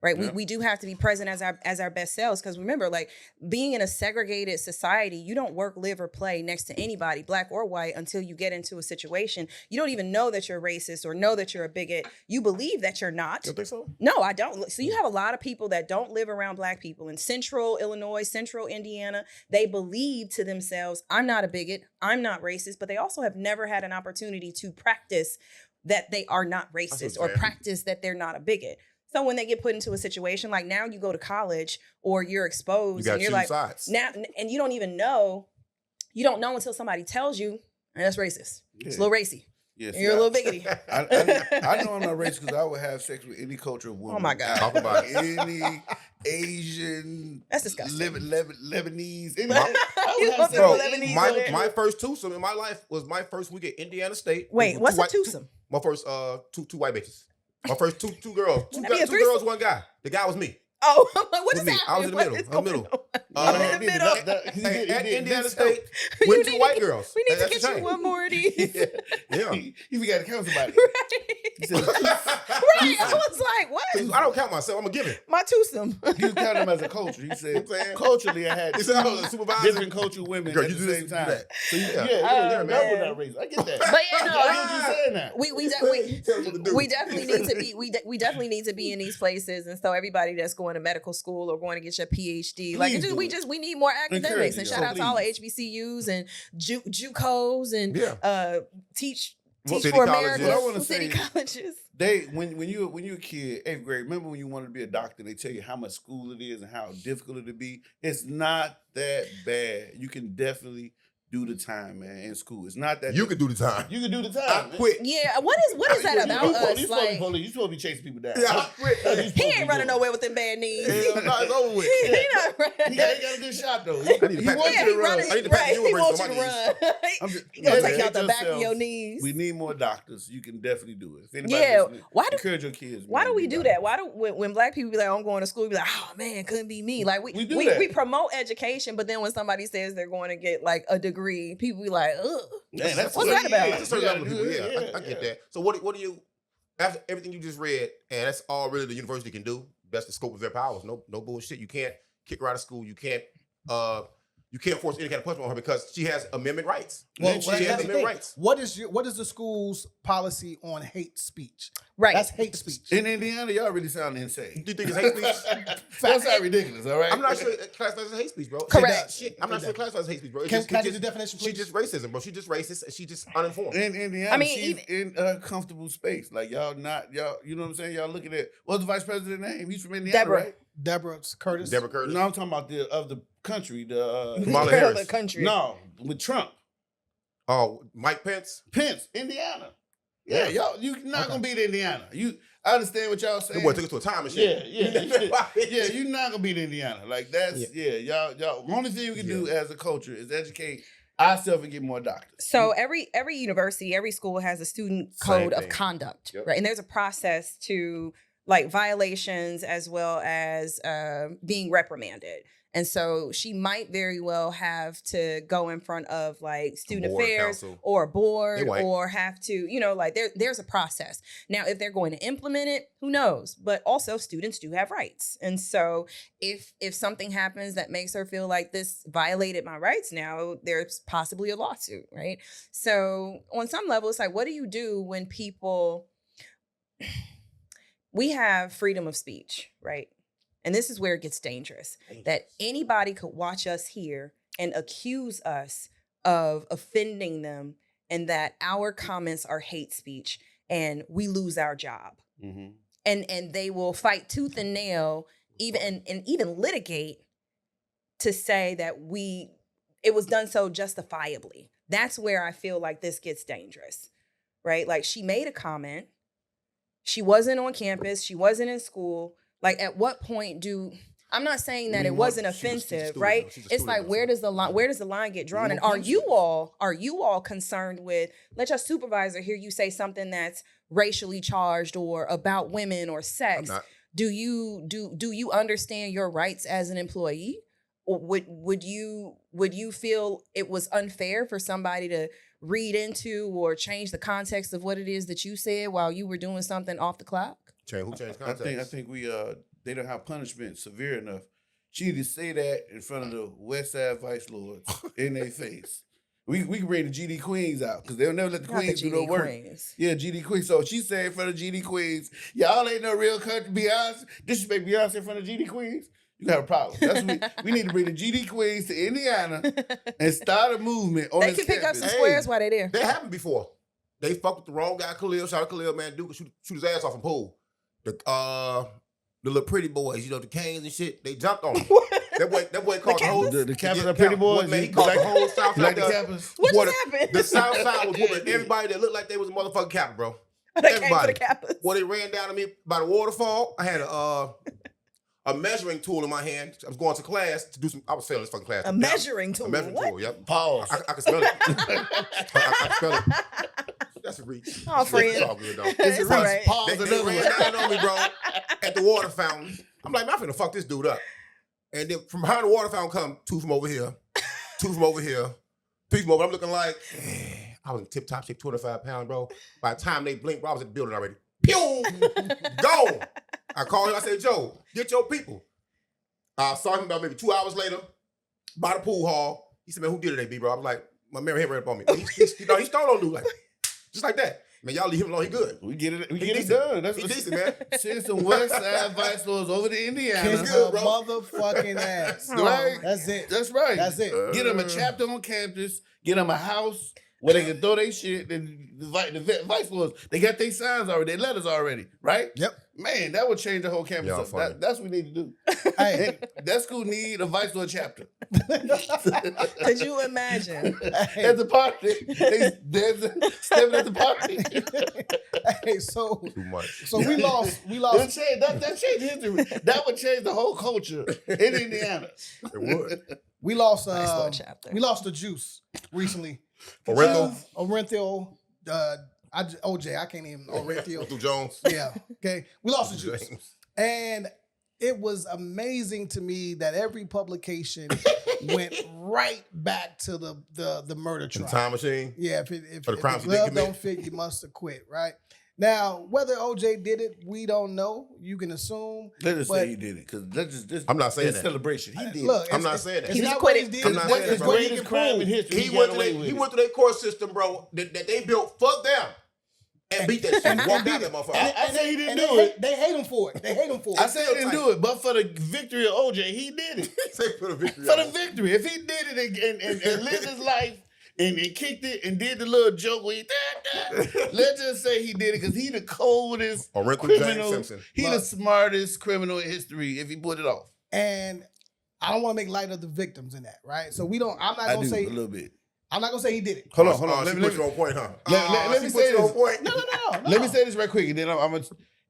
right? Yeah. We do have to be present as our best selves, because remember, like being in a segregated society, you don't work, live, or play next to anybody, Black or white, until you get into a situation. You don't even know that you're racist or know that you're a bigot. You believe that you're not. You don't think so? No, I don't. So you have a lot of people that don't live around Black people in central Illinois, central Indiana. They believe to themselves, I'm not a bigot, I'm not racist, but they also have never had an opportunity to practice that they are not racist or fair. practice that they're not a bigot. So when they get put into a situation like now you go to college or you're exposed You got and to you're choose like, sides. now, and you don't even know, you don't know until somebody tells you, and that's racist. It's a little racy. Yeah, And see, you're a little biggity. I know I'm not racist because I would have sex with any culture of woman. Oh my God. Talk about it. Any Asian, That's disgusting. Lebanese. Any, You I would have want sex Bro, with Lebanese any my, culture. my first twosome in my life was my first week at Indiana State. Wait, With what's two a white- twosome? My first two white bitches. My first two girls. Two, Wouldn't that be a two girls, threesome? one guy. The guy was me. Oh, I'm like, what With is me. happening? I was in the What middle. is I was in the going middle. on? Uh, in the middle. Hey, at Indiana this State We with need two to white get- girls. We need And to that's get the you shame. one more of these. Yeah. You forgot to count somebody. He said, Right. I was like, what? I don't count myself. I'm a given. My twosome. he was counting them as a culture. He said, saying? culturally, I had He said I was a supervisor. different culture women Girl, at you the do this, same you do time. that. So you, Yeah. yeah, Yeah, that man. was not racist. I get that. But yeah, no, I get you saying that. we definitely need to be we definitely need to be in these places, and so everybody that's going to medical school or going to get your PhD, like Please we need more academics. And it, shout out to all the please. HBCUs and JUCOs and Yeah. teach City for colleges. America. What I wanna City say- colleges. They when you were a kid, 8th grade, remember when you wanted to be a doctor, they tell you how much school it is and how difficult it be. It's not that bad. You can definitely do the time, man, in school. It's not that You could do the time. you can do the time. I quit. Yeah, what is that about us? You Like, supposed to be chasing people down. Yeah, I quit. he ain't running nowhere with them bad knees. Hell no, it's over with. He not running. He got a good shot though. I need to He pack- wants Yeah, you he to run. running. I need to pack Right, you a he brace wants on you my to run. I'm just- He gonna yeah, take out the back of yourselves. your knees. We need more doctors. You can definitely do it. If anybody Yeah, listening, why do- encourage your kids? Why man, do we be do doctors. that? Why do when Black people be like, I'm going to school, be like, oh man, couldn't be me. Like We do that. we promote education, but then when somebody says they're going to get like a degree, people be like, ugh. Man, that's What's what that it about? is. That's a certain You level of gotta people. do Yeah, it. I get that. So what do you, after everything you just read, and that's all really the university can do, that's the scope of their powers. No bullshit. You can't kick her out of school. You can't force any kind of punishment on her because she has amendment rights. Well, she that's has the amendment thing. rights. What is the school's policy on hate speech? Right. That's hate speech. In Indiana, y'all really sound insane. Do you think it's hate speech? That sounds ridiculous, all right? I'm not sure it classifies as hate speech, bro. Correct. Shit, I'm not sure it classifies as hate speech, bro. Can I do the definition, please? She just racism, bro. She just racist and she just uninformed. In Indiana, I mean, she's in a comfortable space. Like, y'all, you know what I'm saying? Y'all looking at, what's the vice president's name? He's from Indiana, Deborah. right? Deborah Curtis. Deborah Curtis. No, I'm talking about of the country. Kamala Harris. The country. No, with Trump. Oh, Mike Pence. Pence, Indiana. Yeah, y'all, you're not gonna beat Indiana. I understand what y'all saying. The boy took us to a time machine. Yeah, you're not gonna beat Indiana. Like that's y'all. Only thing you can do as a culture is educate ourselves and get more doctors. So every university, every school has a student code of conduct, Yep. right? And there's a process to like violations as well as being reprimanded. And so she might very well have to go in front of like student board, affairs council. or a board They white. or have to, like there's a process. Now, if they're going to implement it, who knows? But also students do have rights. And so if something happens that makes her feel like this violated my rights now, there's possibly a lawsuit, right? So on some level, it's like, what do you do when people, we have freedom of speech, right? And this is where it gets dangerous, that anybody could watch us here and accuse us of offending them and that our comments are hate speech and we lose our job. Mm-hmm. And they will fight tooth and nail, even litigate to say that it was done so justifiably. That's where I feel like this gets dangerous, right? Like she made a comment. She wasn't on campus. She wasn't in school. Like, at what point I'm not saying that it wasn't offensive, right? It's like, where does the line get drawn? And are you all concerned with, let your supervisor hear you say something that's racially charged or about women or sex? Do you understand your rights as an employee? Or would you feel it was unfair for somebody to read into or change the context of what it is that you said while you were doing something off the clock? Who changed context? I think we they don't have punishment severe enough. She need to say that in front of the West Side Vice Lords in their face. We can bring the GD Queens out because they'll never let the Queens do no work. Queens. Yeah, GD Queens. So she said in front of GD Queens, y'all ain't no real country. Beyonce, disrespect Beyonce in front of GD Queens. You got a problem. That's what we need to bring the GD Queens to Indiana and start a movement on this They can pick up campus. some squares while they're there. That happened before. They fucked with the wrong guy, Khalil. Shout out Khalil, man. Duke shoot his ass off a pool. The little pretty boys, the Canes and shit, they jumped on him. That boy called the whole The Kappas are pretty boys. Man, he called the whole South You like Side. the Kappas? What Boy, just happened? The South Side was whooping everybody that looked like they was a motherfucking Kappa, bro. They came Everybody. for the Kappas. Boy, they ran down to me by the waterfall. I had a measuring tool in my hand. I was going to class to do some. I was failing this fucking class. A measuring tool. A measuring What? tool. Yep. Pause. I can smell it. I can smell it. That's a reach. Oh, friend. It's all good though. It's all right. Pause They another ran one. down on me, bro, at the water fountain. I'm like, man, I'm finna fuck this dude up. And then from behind the water fountain come two from over here, two from over here, three from over. I'm looking like, I was in tip-top shape, 205 pounds, bro. By the time they blinked, bro, I was at the building already. Pew! Go! I called him, I said, Joe, get your people. I saw him about maybe 2 hours later by the pool hall. He said, man, who did it today, B, bro? I was like, my man ran up on me. He stole on dude, like, just like that. Man, y'all leave him alone, he good. We get it. We He get it decent. done. That's He what decent, man. send some West Side Vice Lords over to Indiana. Kiss good, her bro. motherfucking ass. Right? That's it. That's right. That's it. Get them a chapter on campus. Get them a house where they can throw their shit. And the Vice Lords, they got their signs already, their letters already, right? Yep. Man, that would change the whole campus. Y'all up. funny. That's what we need to do. Hey, And that school need a Vice Lord chapter. Could you imagine? At the party, they're stepping at the party. hey, so Too much. we lost. That changed history. That would change the whole culture in Indiana. It would. We lost. Nice little chapter. We lost the juice recently. Orenthal? Orenthal. OJ. I can't even. Orenthal. Through Jones. Yeah. Okay. We lost the juice, James. and it was amazing to me that every publication went right back to the murder In the trial. time machine. Yeah. If For the crimes the he did glove commit. don't fit, you must have quit. Right. Now, whether OJ did it, we don't know. You can assume. Let us But- say he did it, because let's just. I'm not saying it's that. celebration. He did. Look, I'm not saying that. It's He was not acquitted. what he did. I'm not What- saying that, it's bro. what Greatest can crime prove. in history. He went to their court system, bro, that they built for them. And beat that shit. Walk out that motherfucker. I said he didn't do it. They hate him for it. I said he didn't do it, but for the victory of OJ, he did it. Say for the victory. For the victory. If he did it and lived his life and kicked it and did the little joke where he let's just say he did it because he the coldest criminal. He the smartest criminal in history if he put it off. And I don't want to make light of the victims in that, right? So I'm not gonna say a little bit. I'm not gonna say he did it. Hold on. Let me put you on point, huh? Let me say this. No. Let me say this right quick, and then I'm gonna.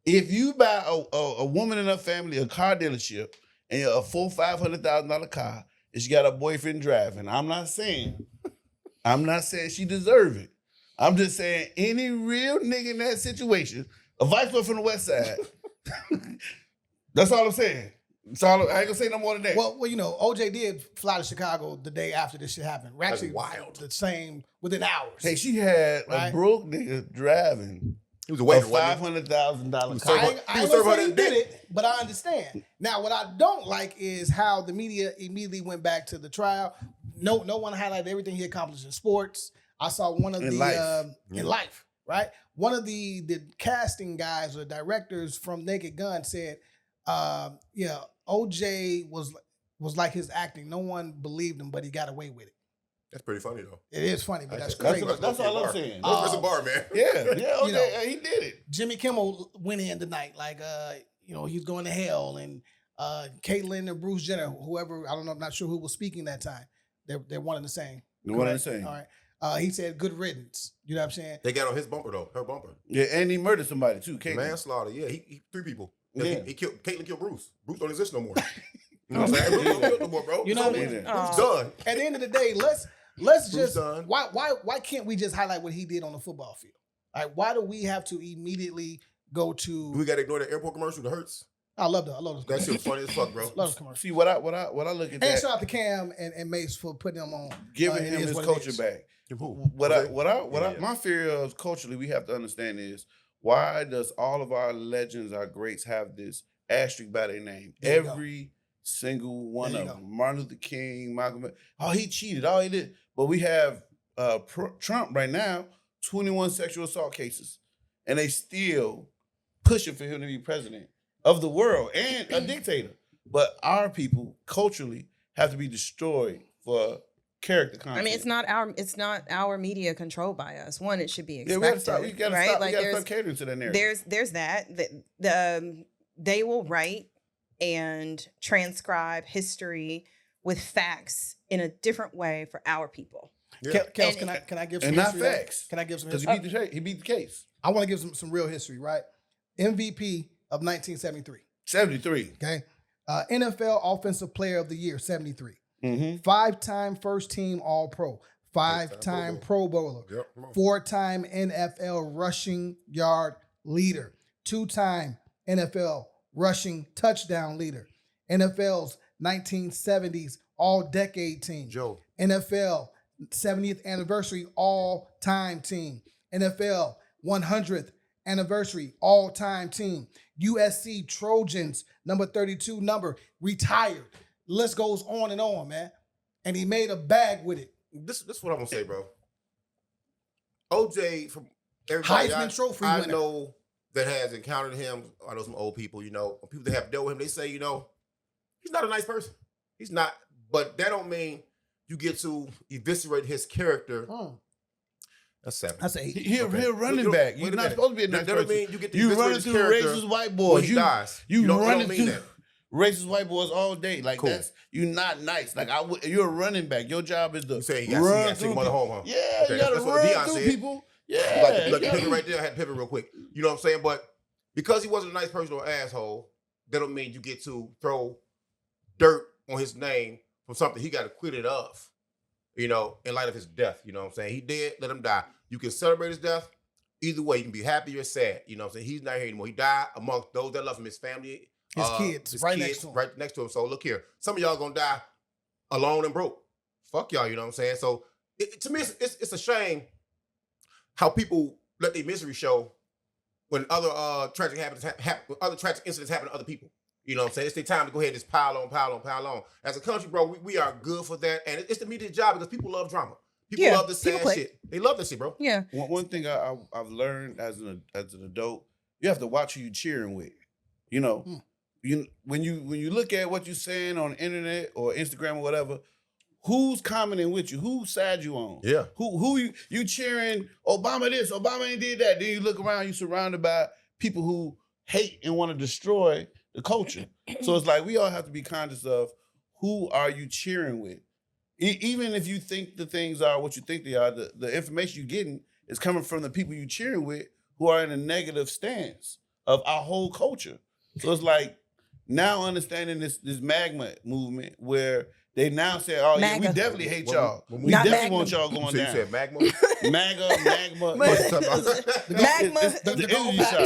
If you buy a woman in her family a car dealership and a $500,000 car, and she got a boyfriend driving, I'm not saying she deserve it. I'm just saying any real nigga in that situation, a vice lord from the West Side. That's all I'm saying. I ain't gonna say no more than that. Well, OJ did fly to Chicago the day after this shit happened. We're actually wild. The same within hours. Hey, she had right? a broke nigga driving. He was a waiter, $500,000 car. I ain't gonna say he did it, but I understand. Now, what I don't like is how the media immediately went back to the trial. No one highlighted everything he accomplished in sports. I saw one of in life, right? One of the casting guys or directors from Naked Gun said, OJ was like his acting. No one believed him, but he got away with it. That's pretty funny though. It is funny, but that's crazy. That's all I'm saying. That's a bar, man. Yeah, OJ, he did it. Jimmy Kimmel went in tonight, he's going to hell, and Caitlyn and Bruce Jenner, whoever, I don't know, I'm not sure who was speaking that time. They're one and the same. They're one and the same. All right. He said, "Good riddance." You know what I'm saying? They got on his bumper though, her bumper. Yeah, and he murdered somebody too. Caitlyn. Manslaughter. Yeah, he 3 people. Yeah. Caitlyn killed Bruce. Bruce don't exist no more. You know what I'm saying? Bruce don't exist no more, bro. You know what I mean? Bruce done. At the end of the day, let's just done. why can't we just highlight what he did on the football field? All right, why do we have to immediately go to? Do we got to ignore that airport commercial that hurts? I love those. That shit funny as fuck, bro. Love those commercials. See what I look at And that. shout out to Cam and Mace for putting them on, Giving him his culture back. My fear of culturally we have to understand is why does all of our legends, our greats have this asterisk by their name? Every single one of them. Martin Luther King, Malcolm X. Oh, he cheated. Oh, he did. But we have Trump right now, 21 sexual assault cases. And they still pushing for him to be president of the world and a dictator. But our people culturally have to be destroyed for character content. I mean, it's not our media controlled by us. One, it should be Yeah, expected. we gotta right? stop. Like We gotta stop catering to that narrative. there's that. They will write and transcribe history with facts in a different way for our people. Yeah. Kels, can I give some and not history? facts. Can I give some Because history? he beat the case. I want to give some real history, right? MVP of 1973. 73. Okay. NFL Offensive Player of the Year, 73. Mm-hmm. 5-time first team All-Pro. 5-time Pro Bowler. Yep. 4-time NFL rushing yard leader. 2-time NFL rushing touchdown leader. NFL's 1970s All-Decade Team. Joe. NFL 70th Anniversary All-Time Team. NFL 100th Anniversary All-Time Team. USC Trojans number 32 number retired. The list goes on and on, man. And he made a bag with it. This is what I'm gonna say, bro. OJ from everybody Heisman Trophy I winner. know that has encountered him. I know some old people, people that have dealt with him. They say, he's not a nice person. He's not. But that don't mean you get to eviscerate his character. That's 7. That's 8. He'll running back. You're not supposed to be a nice That don't person. mean you get to You eviscerate running his through character racist white when boys. he dies. You don't running mean through that. racist white boys all day. Like Cool. you not nice. Like you're a running back. Your job is to You say he got run to take through him on the people. home, huh? Yeah, Okay, you gotta that's what run Deion through said. people. Yeah, Like yeah. pivot right there. I had to pivot real quick. You know what I'm saying? But because he wasn't a nice person or asshole, that don't mean you get to throw dirt on his name from something he got acquitted of, in light of his death. You know what I'm saying? He did, let him die. You can celebrate his death. Either way, you can be happy or sad. You know what I'm saying? He's not here anymore. He died amongst those that love him, his family. His kids, right next to him. Right next to him. So look here. Some of y'all gonna die alone and broke. Fuck y'all, you know what I'm saying? So to me, it's a shame how people let their misery show when other tragic incidents happen to other people. You know what I'm saying? It's their time to go ahead and just pile on. As a country, bro, we are good for that. And it's the media's job because people love drama. People love this people sad click. shit. They love this shit, bro. Yeah. One thing I've learned as an adult, you have to watch who you cheering with. You know, when you look at what you're saying on the internet or Instagram or whatever, who's commenting with you? Whose side you on? Yeah. Who you cheering? Obama this, Obama ain't did that. Then you look around, you surrounded by people who hate and want to destroy the culture. So it's like we all have to be conscious of who are you cheering with. Even if you think the things are what you think they are, the information you're getting is coming from the people you're cheering with who are in a negative stance of our whole culture. So it's like now understanding this magma movement where they now say, oh, yeah, we definitely hate y'all. We definitely want y'all going down. You said magma? Magma. The energy shot.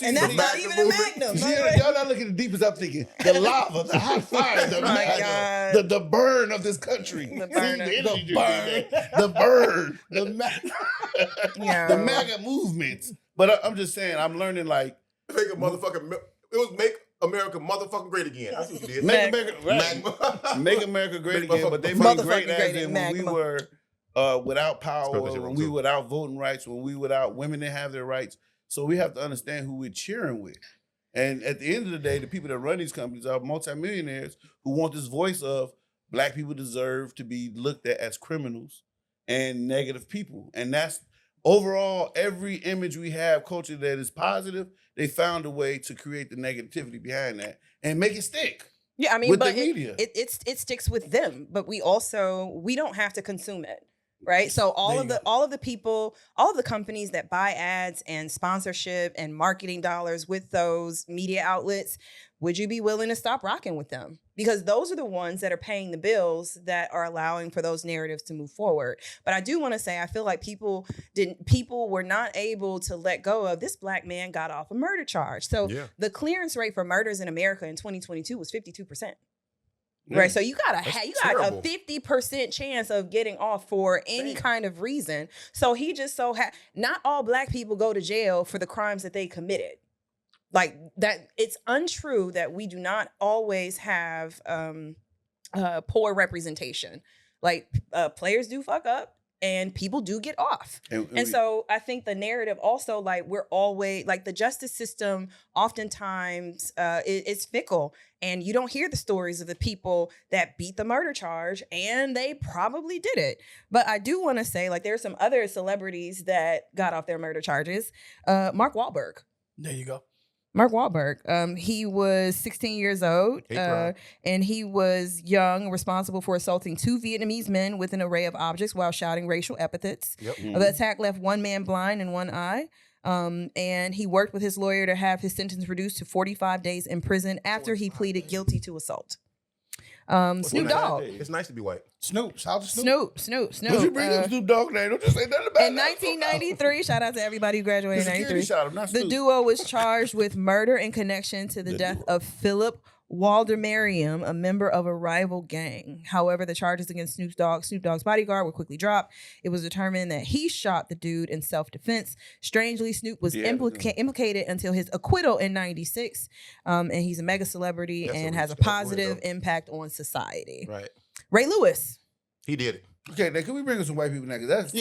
And that's not even a magnum. Y'all not looking at the deep as I'm thinking. The lava, the hot fire, the magma, the burn of this country. The MAGA movements. But I'm just saying, I'm learning like. It was make America motherfucking great again. That's what you did. Make America great again, but they made great as in when we were without power, when we were without voting rights, when we were without women didn't have their rights. So we have to understand who we're cheering with. And at the end of the day, the people that run these companies are multimillionaires who want this voice of Black people deserve to be looked at as criminals and negative people. And that's overall, every image we have, culture that is positive, they found a way to create the negativity behind that and make it stick. Yeah, I mean, with but the media. It sticks with them, but we don't have to consume it. Right. So all of the people, all of the companies that buy ads and sponsorship and marketing dollars with those media outlets, would you be willing to stop rocking with them? Because those are the ones that are paying the bills that are allowing for those narratives to move forward. But I do want to say, I feel like people were not able to let go of this Black man got off a murder charge. So the clearance rate for murders in America in 2022 was 52%. Right, so you got a 50% chance of getting off for any kind of reason. So he just not all Black people go to jail for the crimes that they committed. Like that, it's untrue that we do not always have poor representation. Like players do fuck up. And people do get off. And so I think the narrative also, like, we're always, like, the justice system oftentimes is fickle. And you don't hear the stories of the people that beat the murder charge, and they probably did it. But I do want to say, like, there are some other celebrities that got off their murder charges. Mark Wahlberg. There you go. Mark Wahlberg. He was 16 years old, and he was young, responsible for assaulting 2 Vietnamese men with an array of objects while shouting racial epithets. The attack left 1 man blind in 1 eye. And he worked with his lawyer to have his sentence reduced to 45 days in prison after he pleaded guilty to assault. Snoop Dogg. It's nice to be white. Snoop. Shout out to Snoop. Snoop. Don't you bring up Snoop Dogg name? Don't you say nothing about In 1993, shout out to everybody who graduated in 93. The Snoop. duo was charged with murder in connection to the death of Philip Waldemariam, a member of a rival gang. However, the charges against Snoop's bodyguard were quickly dropped. It was determined that he shot the dude in self-defense. Strangely, Snoop was implicated until his acquittal in 96. And he's a mega celebrity and has a positive impact on society. Right. Ray Lewis. He did it. Okay, now can we bring in some white people now? That's too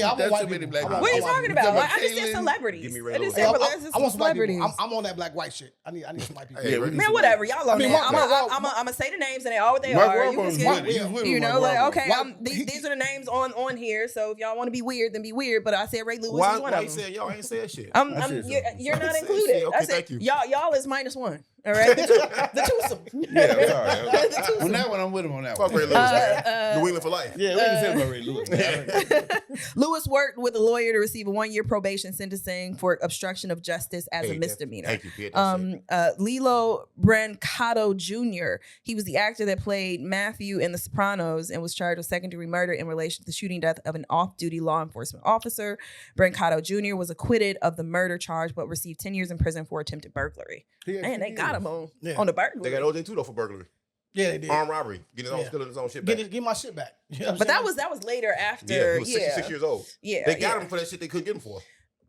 many Black people. What are you talking about? I just said celebrities. Give me Ray I just Lewis. said I want some white people. celebrities. I'm on that black white shit. I need some white people. Hey, Man, whatever. Y'all on that. I'm gonna say the names and they are what they are. You know, like, okay, these are the names on here. So if y'all want to be weird, then be weird. But I said Ray Lewis is one of them. Why you saying y'all ain't said shit? You're not included. Okay, I said thank you. y'all is -1. All right, the twosome. Yeah, I'm sorry. On that one, I'm with him on that one. Fuck Ray Lewis, man. New England for life. Yeah, we can say about Ray Lewis. Lewis worked with a lawyer to receive a 1-year probation sentencing for obstruction of justice as a misdemeanor. Thank you. Lilo Brancato Jr. He was the actor that played Matthew in The Sopranos and was charged with second-degree murder in relation to the shooting death of an off-duty law enforcement officer. Brancato Jr. was acquitted of the murder charge but received 10 years in prison for attempted burglary. Man, they got him on the burglary. They got OJ too though for burglary. Yeah, they did. Armed robbery. Stealing his own shit back. Get my shit back. You know but that was later after. Yeah, he was 66 years old. Yeah, they got him for that shit they couldn't get him for.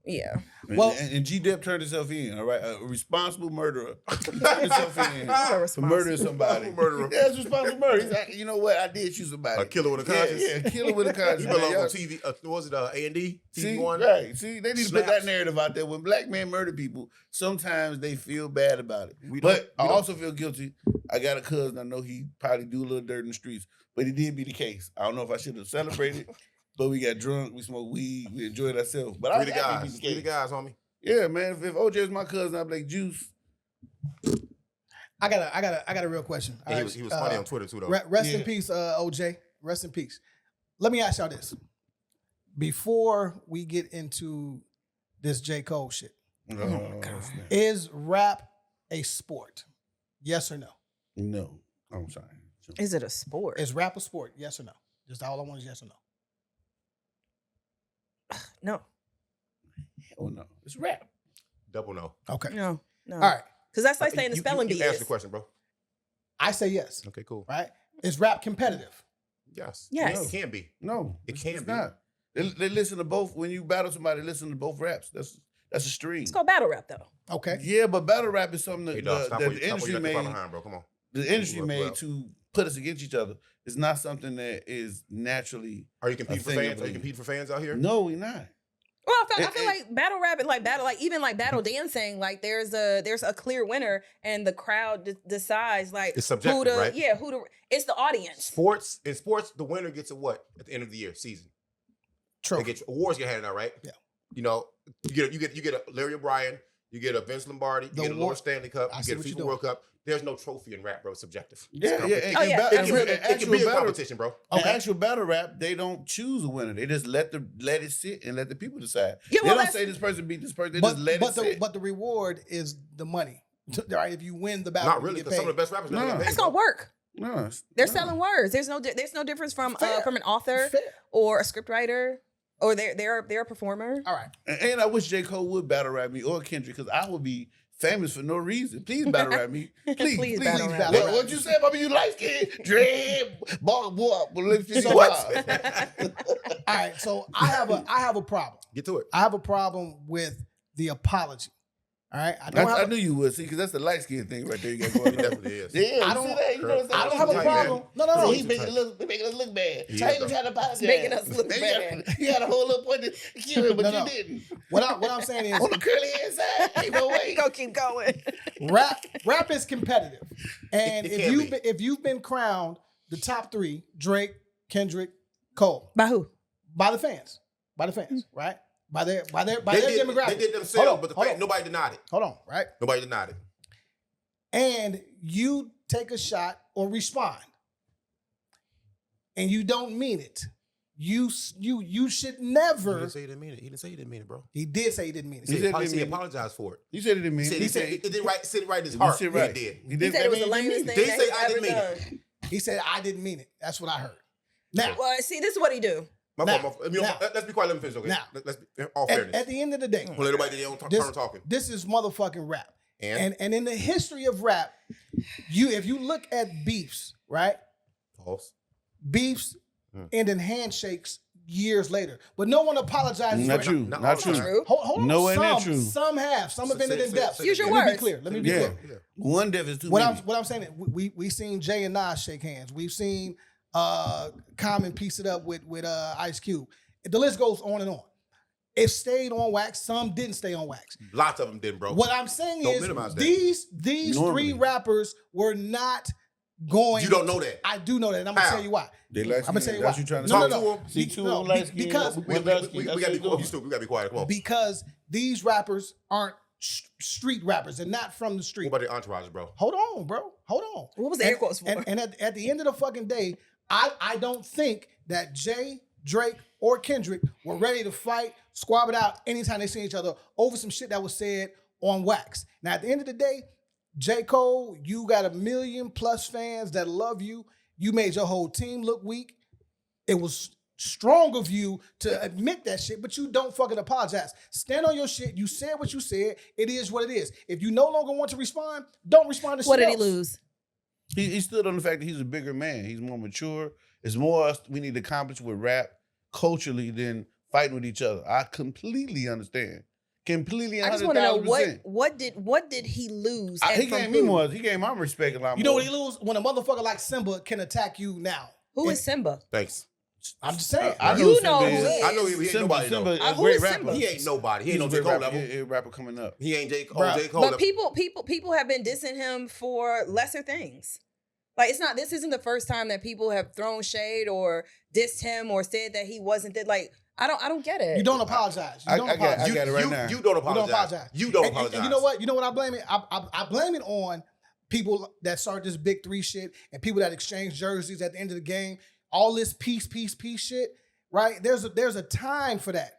Yeah. Well- and G-Dep turned himself in, all right? A responsible murderer turned himself in for murdering somebody. Murderer. Yeah, it's responsible murder. He's like, you know what? I did shoot somebody. A killer with a conscience. Yeah, a killer with a conscience. He belonged man. on TV. What was it A&D? See, TV1? right. See, they need to put that Snaps. narrative out there. When black men murder people, sometimes they feel bad about it. We But I don't- also feel guilty. I got a cousin. I know he probably do a little dirt in the streets, but it did be the case. I don't know if I should have celebrated, but we got drunk, we smoked weed, we enjoyed ourselves. But Three the guys, homie. Yeah, man. If OJ is my cousin, I'd be like, Juice. I got a real question. And he was funny on Twitter too, though. Rest in peace, OJ. Rest in peace. Let me ask y'all this. Before we get into this J. Cole shit, is rap a sport? Yes or no? No. I'm sorry. Is it a sport? Is rap a sport? Yes or no? Just all I want is yes or no. No. Hell no. It's rap. Double no. Okay. No. All right. Because that's like saying the spelling bee You answer is. the question, bro. I say yes. Okay, cool. Right? Is rap competitive? Yes. Yes. It can be. No. It can it's be. not. They listen to both. When you battle somebody, they listen to both raps. That's a stream. It's called battle rap, though. Okay. Yeah, but battle rap is something that, Hey, dog, stop that what the you industry got the far made. behind, bro. Come on. The industry Well, made well. to put us against each other. It's not something that is naturally. Are you competing for thing fans? of Are you a- competing for fans out here? No, we're not. Well, I feel It- like battle rap and like battle, like even like battle dancing, like there's a clear winner and the crowd decides like It's subjective, who to right? it's the audience. In sports, the winner gets a what at the end of the year, season? They Trophy. get awards get handed out, right? Yeah. You know, you get a Larry O'Brien, you get a Vince Lombardi, you The get a award- Lord Stanley Cup, I you see get a what you're FIFA doing. World Cup. There's no trophy in rap, bro. It's subjective. Yeah, It's yeah. competition. Oh, yeah. It can be, actual it can be a battle- competition, bro. In actual battle rap, they don't choose a winner. They just let it sit and let the people decide. Yeah, They well, don't that's- say this person beat this person. They But, just let it sit. but the reward is the money. Right? If you win the battle, Not you really, get because some of paid. the best rappers never No. get paid. That's gonna work. No, They're no. selling words. There's no difference from Fair. an author Fair. or a scriptwriter or they're a performer. All right. And I wish J. Cole would battle rap me or Kendrick because I would be famous for no reason. Please battle rap me. Please battle rap me. What you say about me? You light skin, dread, ball, So what? All right. So I have a problem. Get to it. I have a problem with the apology. All right. I don't I have knew you would see because that's the light skin thing right there. You got going It on. definitely is. Yeah, I don't- see that? You know what I I'm don't have a saying? problem. No. So he making us look bad. He So how is, you trying to apologize? Making us look Man, bad. You had a whole little point to kill him, but No, you no. didn't. What I'm saying is On the curly head side, ain't no way. Go keep going. rap is competitive. And It if can you've be. if you've been crowned the top 3, Drake, Kendrick, Cole, By who? by the fans, right? By their They demographic. did Hold themselves, on, but the hold fact, on. nobody denied it. Hold on, right? Nobody denied it. And you take a shot or respond, and you don't mean it. You should He never. didn't say he didn't mean it. He didn't say he didn't mean it, bro. He did say he didn't mean it. He He said said he he didn't mean it. apologized for it. You said it didn't mean. He said it didn't sit right in his You heart. said when right. He did. He He didn't said it was the that mean he lamest didn't thing They that say he's I ever didn't mean done. He said I didn't mean it. That's what I heard. Now, Well, see, this is what he do. My Now, fault. You know, now. let's be quiet. Let me finish, okay? Now. Let's be all at, fairness. at the end of the day, Don't let everybody do their own turn talking. this is motherfucking rap. And? And in the history of rap, if you look at beefs, right? Pause. Beefs end in handshakes years later, but no one apologizes. Not for true. it. Not Not all true. the time. True. Hold on. No, ain't that some, true? Some have. Some have ended in depth. Use your Let me be words. clear. Let me be Yeah. clear. Yeah. One death is too What many. I'm saying, we seen Jay and Nas shake hands. We've seen Common piece it up with Ice Cube. The list goes on and on. It stayed on wax. Some didn't stay on wax. Lots of them did, bro. What I'm saying Don't is minimize that. these Normally. 3 rappers were not going. You don't know that. I do know that, and I'm gonna How? tell you why. They light I'm gonna tell skin. you why. That's what you trying to No, say. no, no. Talk to See, Be- two no, on light skin. because- We one dark skin. That's gotta be what quiet. We gotta be quiet. Come on. because these rappers aren't street rappers. They're not from the What street. about the entourage, bro? Hold on, bro. Hold on. What was the air quotes for? And at the end of the fucking day, I don't think that Jay, Drake, or Kendrick were ready to fight, squab it out anytime they see each other over some shit that was said on wax. Now, at the end of the day, J. Cole, you got 1 million+ fans that love you. You made your whole team look weak. It was strong of you to admit that shit, but you don't fucking apologize. Stand on your shit. You said what you said. It is what it is. If you no longer want to respond, don't respond to What shit did he else. lose? He stood on the fact that he's a bigger man. He's more mature. It's more we need to accomplish with rap culturally than fighting with each other. I completely understand. Completely. I just want to know 100,000%. what did he lose? He from gave me who? more. He gave my respect a lot more. You know what he lose? When a motherfucker like Simba can attack you now. Who is Simba? Thanks. I'm just saying. I You know Simba who is. he is. I know he ain't nobody. Simba, though. a Who great is rapper. Simba? He ain't nobody. He ain't no He's J. a Cole great level. rapper. Rapper coming up. He ain't J. Bruh. J. Cole But level. people have been dissing him for lesser things. Like this isn't the first time that people have thrown shade or dissed him or said that he wasn't that. Like I don't get it. You don't apologize. You I don't got apologize. it right now. You don't apologize. You don't And apologize. you know what? You know what I blame it? I blame it on people that started this Big Three shit and people that exchange jerseys at the end of the game. All this peace shit, right? There's a time for that.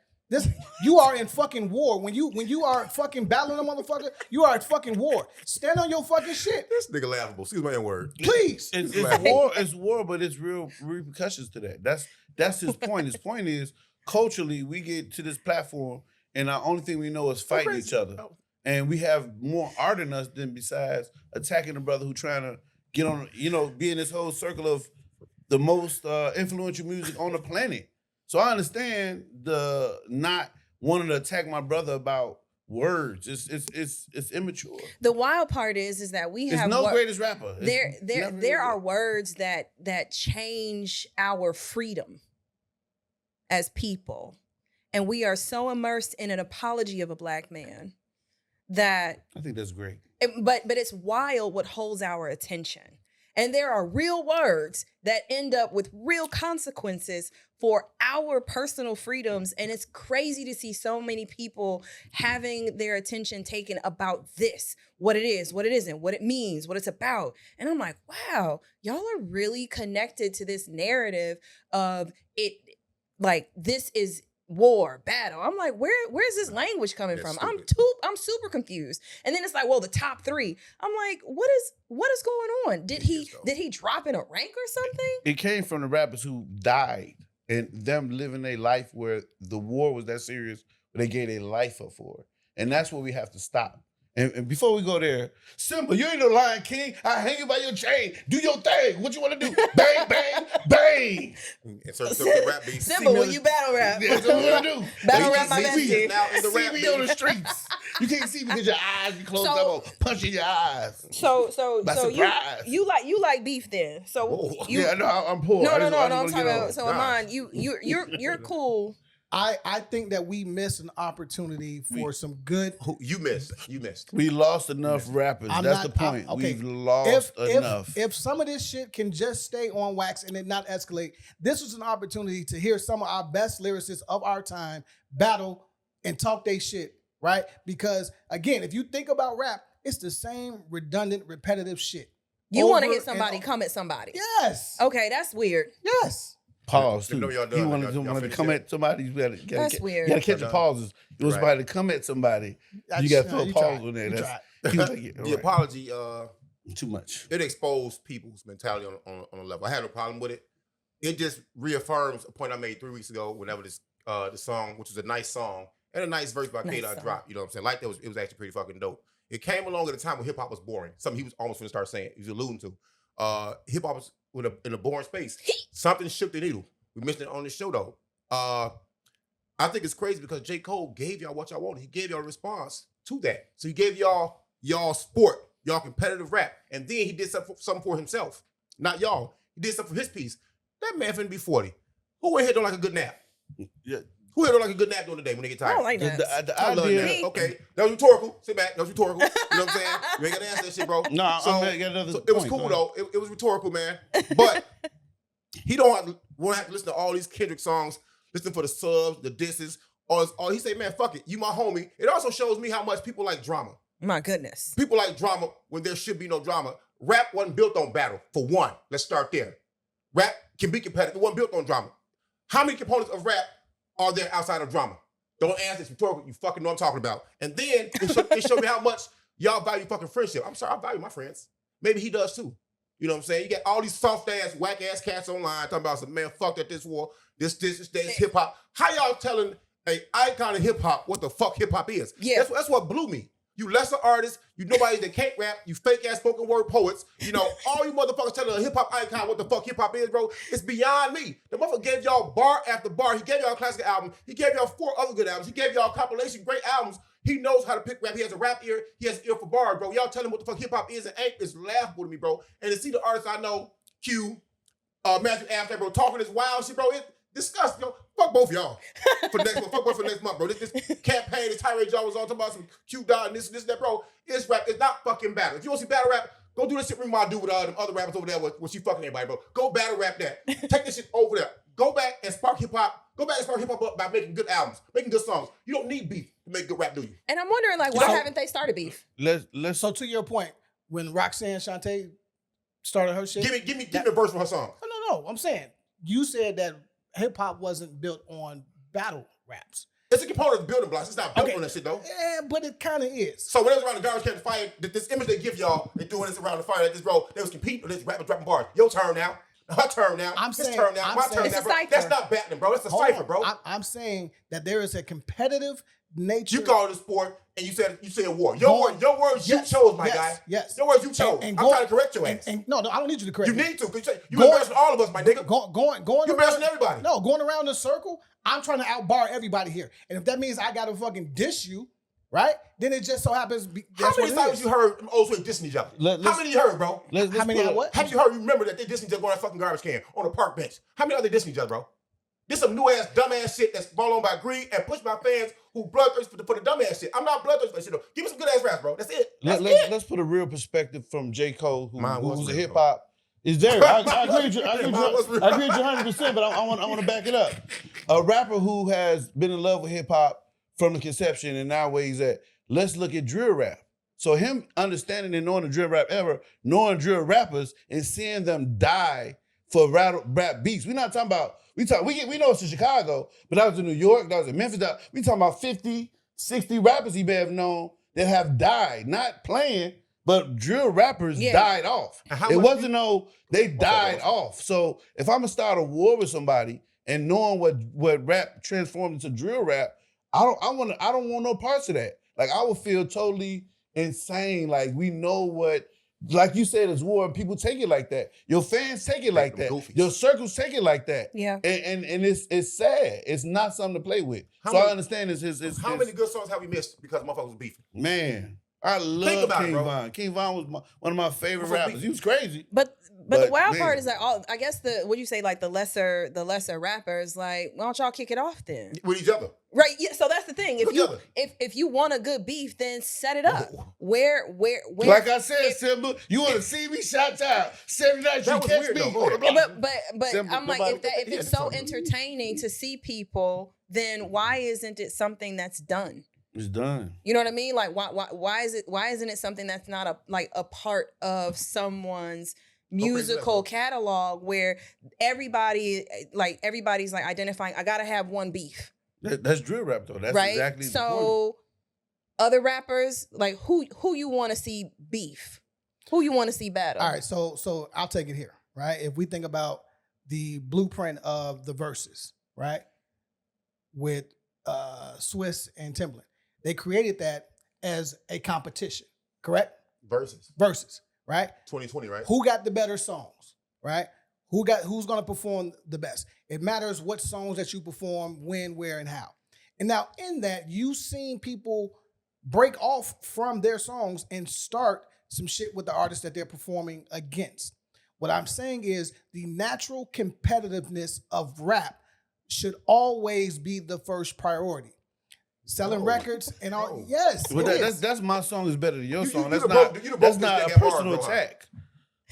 You are in fucking war. When you are fucking battling a motherfucker, you are at fucking war. Stand on your fucking shit. This nigga laughable. Excuse my word. Please. It's war. It's war, but it's real repercussions to that. That's his point. His point is culturally we get to this platform and our only thing we know is fighting each other, and we have more art in us than besides attacking a brother who trying to get on. Be in this whole circle of the most influential music on the planet. So I understand the not wanting to attack my brother about words. It's immature. The wild part is that we have greatest rapper. There are words that change our freedom as people, and we are so immersed in an apology of a black man that I think that's great. But it's wild what holds our attention. And there are real words that end up with real consequences for our personal freedoms. And it's crazy to see so many people having their attention taken about this, what it is, what it isn't, what it means, what it's about. And I'm like, wow, y'all are really connected to this narrative of it, like this is war, battle. I'm like, where's this language coming from? Stupid. I'm super confused. And then it's like, well, the top three. I'm like, what is going on? Did he drop in a rank or something? It came from the rappers who died and them living a life where the war was that serious, where they gave their life up for it. And that's what we have to stop. And before we go there, Simba, you ain't no Lion King. I hang you by your chain. Do your thing. What you want to do? Bang, bang, bang. And so the rap beat. Simba, when you battle rap. That's what we want to do. Battle rap my bestie. bestie. Now in the See rap me beat. on the streets. You can't see me because your eyes be closed up. I'm punching your eyes. So surprise. you like beef then. So Whoa. I'm poor. No, I I'm just talking wanna get about on. so Aman, you're cool. I think that we missed an opportunity for some good. You missed. We lost enough rappers. I'm That's not- the point. okay. We've lost enough. If some of this shit can just stay on wax and it not escalate, this was an opportunity to hear some of our best lyricists of our time battle and talk they shit, right? Because again, if you think about rap, it's the same redundant, repetitive shit. You want to Over hit somebody, and- come at somebody. Yes. Okay, that's weird. Yes. Pause. You know Too. y'all done. He wanted Y'all to finished come yet? at somebody. You gotta That's weird. You gotta catch the Y'all done? pauses. You want Right. somebody to come at somebody. You gotta throw a pause on there. You That's tried. he was like, yeah, The right. apology, Too much. it exposed people's mentality on a level. I had no problem with it. It just reaffirms a point I made 3 weeks ago whenever this the song, which was a nice song, and a nice verse by Nice K-Dot song. dropped. You know what I'm saying? Like that it was actually pretty fucking dope. It came along at a time when hip hop was boring. Something he was almost going to start saying. He was alluding to. Hip hop was in a boring space. Something shook the needle. We mentioned it on the show though. I think it's crazy because J. Cole gave y'all what y'all wanted. He gave y'all a response to that. So he gave y'all sport, y'all competitive rap, and then he did something for himself. Not y'all. He did something for his piece. That man finna be 40. Who in here don't like a good nap? Yeah. Who here don't like a good nap during the day when they get I tired? don't like that. The I love idea. that. Okay, that was rhetorical. Sit back. That was rhetorical. You know what I'm saying? You ain't got to answer that shit, bro. No, So- I'm got another So it was point. cool Go ahead. though. It was rhetorical, man. But he don't want to have to listen to all these Kendrick songs, listen for the subs, the disses, or he say, man, fuck it, you my homie. It also shows me how much people like drama. My goodness. People like drama when there should be no drama. Rap wasn't built on battle, for one. Let's start there. Rap can be competitive. It wasn't built on drama. How many components of rap are there outside of drama? Don't answer, it's rhetorical. You fucking know what I'm talking about. And then it showed me how much y'all value fucking friendship. I'm sorry, I value my friends. Maybe he does too. You know what I'm saying? You got all these soft ass, whack ass cats online talking about some man, fuck that this war, this hip hop. How y'all telling an icon of hip hop what the fuck hip hop is? Yeah. That's what blew me. You lesser artists, you nobody that can't rap, you fake ass spoken word poets, you know, all you motherfuckers telling a hip hop icon what the fuck hip hop is, bro. It's beyond me. The motherfucker gave y'all bar after bar. He gave y'all a classic album. He gave y'all 4 other good albums. He gave y'all compilation great albums. He knows how to pick rap. He has a rap ear. He has an ear for bars, bro. Y'all tell him what the fuck hip hop is and ain't is laughable to me, bro. And to see the artists I know, Q, Matthew Abstract, bro, talking this wild shit, bro, it's disgusting, yo. Fuck both of y'all for the next month. Fuck both for the next month, bro. This campaign, this tirade y'all was on talking about some Q dot and this, that, bro. It's rap. It's not fucking battle. If you want to see battle rap, go do this shit Rima do with them other rappers over there where she fucking everybody, bro. Go battle rap that. Take this shit over there. Go back and spark hip hop. Go back and spark hip hop up by making good albums, making good songs. You don't need beef to make good rap, do you? And I'm wondering, like, why haven't they started beef? Let's. So to your point, when Roxanne Shante started her shit, Give me a verse from her song. No. I'm saying you said that hip hop wasn't built on battle raps. It's a component of building blocks. It's not built on that shit, though. Yeah, but it kind of is. So when they was around the garbage can fire, this image they give y'all, they doing this around the fire like this, bro. They was competing with this rapping, dropping bars. Your turn now. Her turn now. I'm His saying, turn now. My turn it's now, a bro. cipher. That's not battling, bro. That's a Hold cipher, on. bro. I'm saying that there is a competitive nature. You called it a sport and you said war. Your words you chose, my guy. Yes. Your words you chose. I'm trying to correct your ass. No, I don't need you to correct You me. need to, because you embarrassing all of us, my nigga. Going You embarrassing everybody. No, going around the circle, I'm trying to outbar everybody here. And if that means I got to fucking dish you, right? Then it just so happens How many times you heard them old school dissing each other? How many you heard, bro? How many I what? Have you heard, remember that they dissing each other on that fucking garbage can on a park bench? How many other dissing each other, bro? This some new ass, dumb ass shit that's brought on by greed and pushed by fans who bloodthirsty for the dumb ass shit. I'm not bloodthirsty for that shit though. Give me some good ass raps, bro. That's it. Let's put a real perspective from J. Cole, who's a hip hop. Is there? I agree with you. I agree with you 100%. But I want to back it up. A rapper who has been in love with hip hop from the conception and now where he's at. Let's look at drill rap. So him understanding and knowing the drill rap era, knowing drill rappers and seeing them die for rap beats. We're not talking about. We know it's in Chicago, but that was in New York, that was in Memphis. We talking about 50, 60 rappers he may have known that have died, not playing, but drill rappers died off. It wasn't they died off. So if I'm gonna start a war with somebody and knowing what rap transformed into drill rap, I don't want no parts of that. Like I would feel totally insane. Like we know what. Like you said, it's war, and people take it like that. Your fans take it like that. Goofies. Your circles take it like that. Yeah. And it's sad. It's not something to play with. I understand how many good songs have we missed because motherfuckers was beefing? Man, I love King Von. King Von was one of my favorite rappers. He was crazy. But the wild part is that I guess what you say, like the lesser rappers, like, why don't y'all kick it off then? With each other. Right. Yeah. So that's the thing. If you want a good beef, then set it up. Where like I said, Simba, you want to see me shout out 7 nights you catch me. But Simba, I'm like, if it's so entertaining to see people, then why isn't it something that's done? It's done. You know what I mean? Like why isn't it something that's not a part of someone's musical catalog where everybody's like identifying, I gotta have one beef. That's drill rap though. That's right? exactly the point. So other rappers, like who you want to see beef? Who you want to see battle? All right, so I'll take it here, right? If we think about the blueprint of the verses, right? With Swiss and Timbaland. They created that as a competition, correct? Versus, right? 2020, right? Who got the better songs, right? Who's gonna perform the best? It matters what songs that you perform, when, where, and how. And now in that, you've seen people break off from their songs and start some shit with the artists that they're performing against. What I'm saying is the natural competitiveness of rap should always be the first priority. Selling records and all. Yes. But that's my song is better than your song. That's not not a personal attack.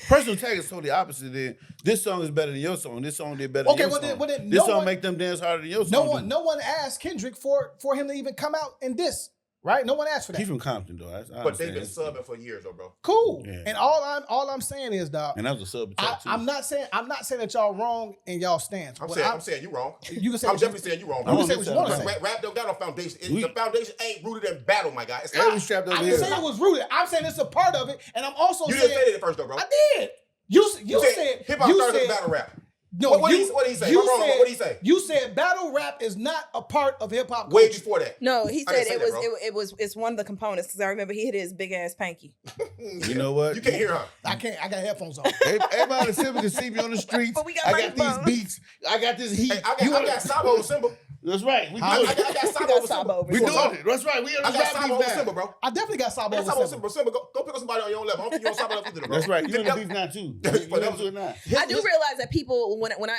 Personal attack is totally opposite. Then this song is better than your song. This song did better than your song. This song make them dance harder than your song. No one asked Kendrick for him to even come out and diss. Right? No one asked for that. He's from Compton, though. But they've been subbing for years, though, bro. Cool. Yeah. And all I'm saying is, dog. And that was a sub attack too. I'm not saying that y'all wrong in y'all stance. I'm saying you wrong. You can say I'm definitely saying you wrong. You can say what you want to say. Rap don't got no foundation. The foundation ain't rooted in battle, my guy. It's not. I'm saying it was rooted. I'm saying it's a part of it, and I'm also saying you didn't say that at first, though, bro. I did. You said hip hop started with battle rap. No, what did he say? What did he say? You said battle rap is not a part of hip hop. Way before that. No, he said it's one of the components because I remember he hit his big ass panky. You know what? You can't hear her. I can't. I got headphones on. Everybody in Simba can see me on the streets. But we got I got these beats. I got this heat. Hey, I got Sabo with Simba. That's right. We I doing it. got Sabo over Simba. We doing it. That's right. We I got Sabo over Simba, bro. I definitely got I Sabo got over Sabo over Simba. Simba. Simba, go pick up somebody on your own level. I don't think you're on Sabo level either, bro. That's right. You in the beef now too. You into it now. I do realize that people when I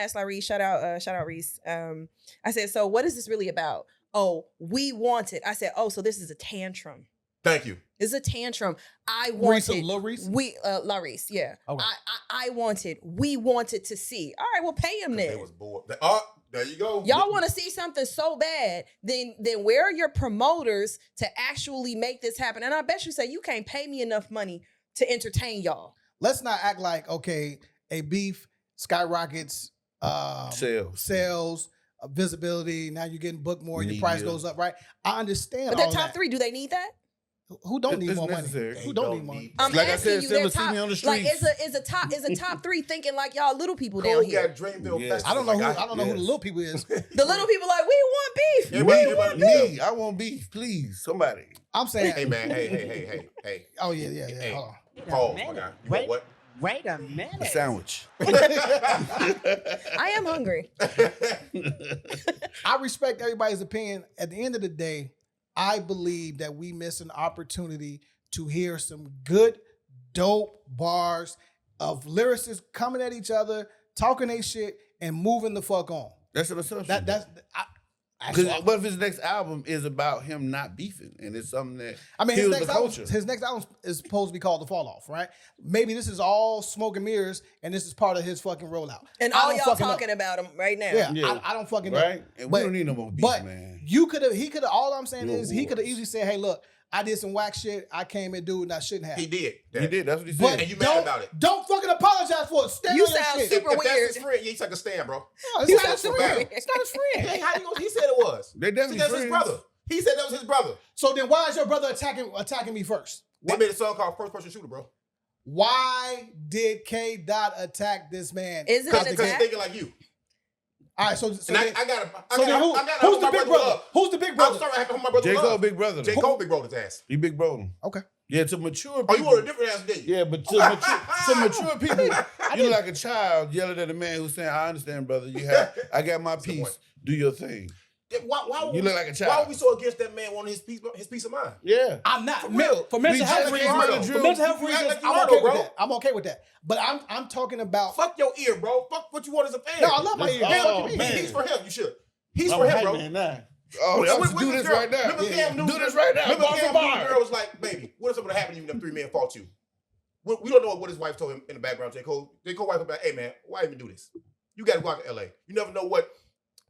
asked Larry, shout out Reese, I said, so what is this really about? Oh, we want it. I said, oh, so this is a tantrum. Thank you. It's a tantrum. I wanted. Reese? We Larisse, yeah. Okay. I wanted. We wanted to see. All right, well, pay him They then. was bored. Oh, there you go. Y'all want to see something so bad, then where are your promoters to actually make this happen? And I bet you say you can't pay me enough money to entertain y'all. Let's not act like, okay, a beef skyrockets sales, visibility. Now you're getting booked more, your price goes up, right? I understand. But all their top that. three, do they need that? Who don't need It's more necessary. money? Who don't need money? I'm Like I asking said, you, their Simba see top, me on the like streets. is a top three thinking like y'all little people Cole down here. got Dreamville Yes. Festival. I don't know who. Like, I don't know who the little people is. The little people like, we want beef. Everybody- Me, I want beef, please. Somebody. I'm saying. Hey man, hey. Oh yeah. Hey. Hold on. Wait a Pause, my minute. guy. Wait, What? wait a minute. A sandwich. I am hungry. I respect everybody's opinion. At the end of the day, I believe that we miss an opportunity to hear some good, dope bars of lyricists coming at each other, talking their shit, and moving the fuck on. That's an assumption. Actually, Because what if his next album is about him not beefing, and it's something that I mean, kills the culture? his next album is supposed to be called The Fall Off, right? Maybe this is all smoke and mirrors, and this is part of his fucking rollout. And I all don't y'all fucking talking know. about him right now. Yeah, Yeah. I don't fucking Right? know. And we don't need no more beef, but man. he could have. All I'm saying No is he could have wars. easily said, "Hey, look, I did some whack shit. I came and do it, and I shouldn't have." He did. He did. That's what he But said. And you mad about it. Don't fucking apologize for it. Stand You on your sound shit. super If that's weird. his friend, yeah, he took a stand, bro. No, it's You not sound his super friend. weird. It's not his friend. Hey, how you gonna? He said it was. They definitely That's his friends. brother. He said that was his brother. So then, why is your brother attacking me first? They made a song called First Person Shooter, bro. Why did K. Dot attack this man? Is it Because an he's attack? thinking like you. All right, so And then, I got so then who's the big brother? Who's the big I'm brother? sorry, I have to hold my brother. J. up. Cole, big brother. J. Cole, big brother's ass. He big brother. Okay. Yeah, to mature people. Oh, you want a different ass, did you? Yeah, but to mature people, you like a child yelling at a man who's saying, "I understand, brother. I got my the piece. point. Do your thing." Why You look like a child. Why are we so against that man wanting his peace of mind? Yeah. I'm not. For real. For mental We health just reasons. came out of For drill. mental health You act reasons, like you I'm heard okay him, with bro. that. I'm okay with that. But I'm talking about. Fuck your ear, bro. Fuck what you want as a fan. No, I love my ear. Oh, Fuck you, man. He's for him. You should. He's I'm for a him, hype bro. man now. Oh, When- let's when do the this girl- right now. remember Cam Newton? Do this right now. Remember Bar for Cam bar. Newton's girl was like, "Baby, what if something happened to you? Them 3 men fought you." We don't know what his wife told him in the background. J. Cole wife was like, "Hey man, why even do this? You got to go out to LA. You never know what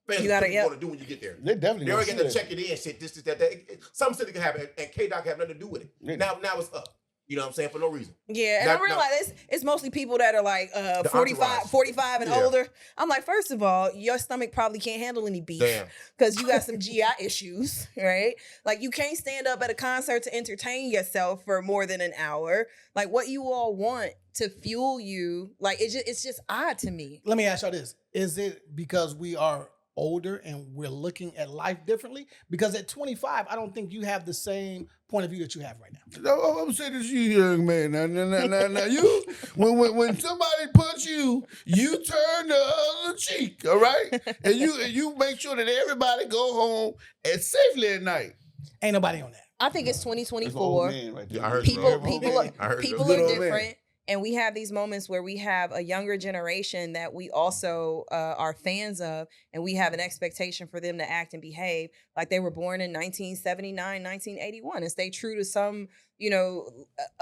fans You gotta- want to do when you get there. They definitely They gonna already get to see check it in, shit. This, that. Some shit that can happen, and K-Doc have nothing to do with it. Yeah. Now it's up. You know what I'm saying? For no reason. Yeah, and That- I realize it's mostly people that are like The 45 and Yeah. older. I'm like, first of all, your stomach probably can't handle any beef Damn. because you got some GI issues, right? Like you can't stand up at a concert to entertain yourself for more than an hour. Like what you all want to fuel you, like it's just odd to me. Let me ask y'all this: is it because we are older and we're looking at life differently? Because at 25, I don't think you have the same point of view that you have right now. I'm saying this, you young man. Now, you when somebody punch you, you turn the other cheek, all right? And you make sure that everybody go home safely at night. Ain't nobody on that. I think it's That's an old 2024. man right there. Yeah, I heard People, you, bro. people, I heard people you. are Good old man. different, and we have these moments where we have a younger generation that we also are fans of, and we have an expectation for them to act and behave like they were born in 1979, 1981, and stay true to some,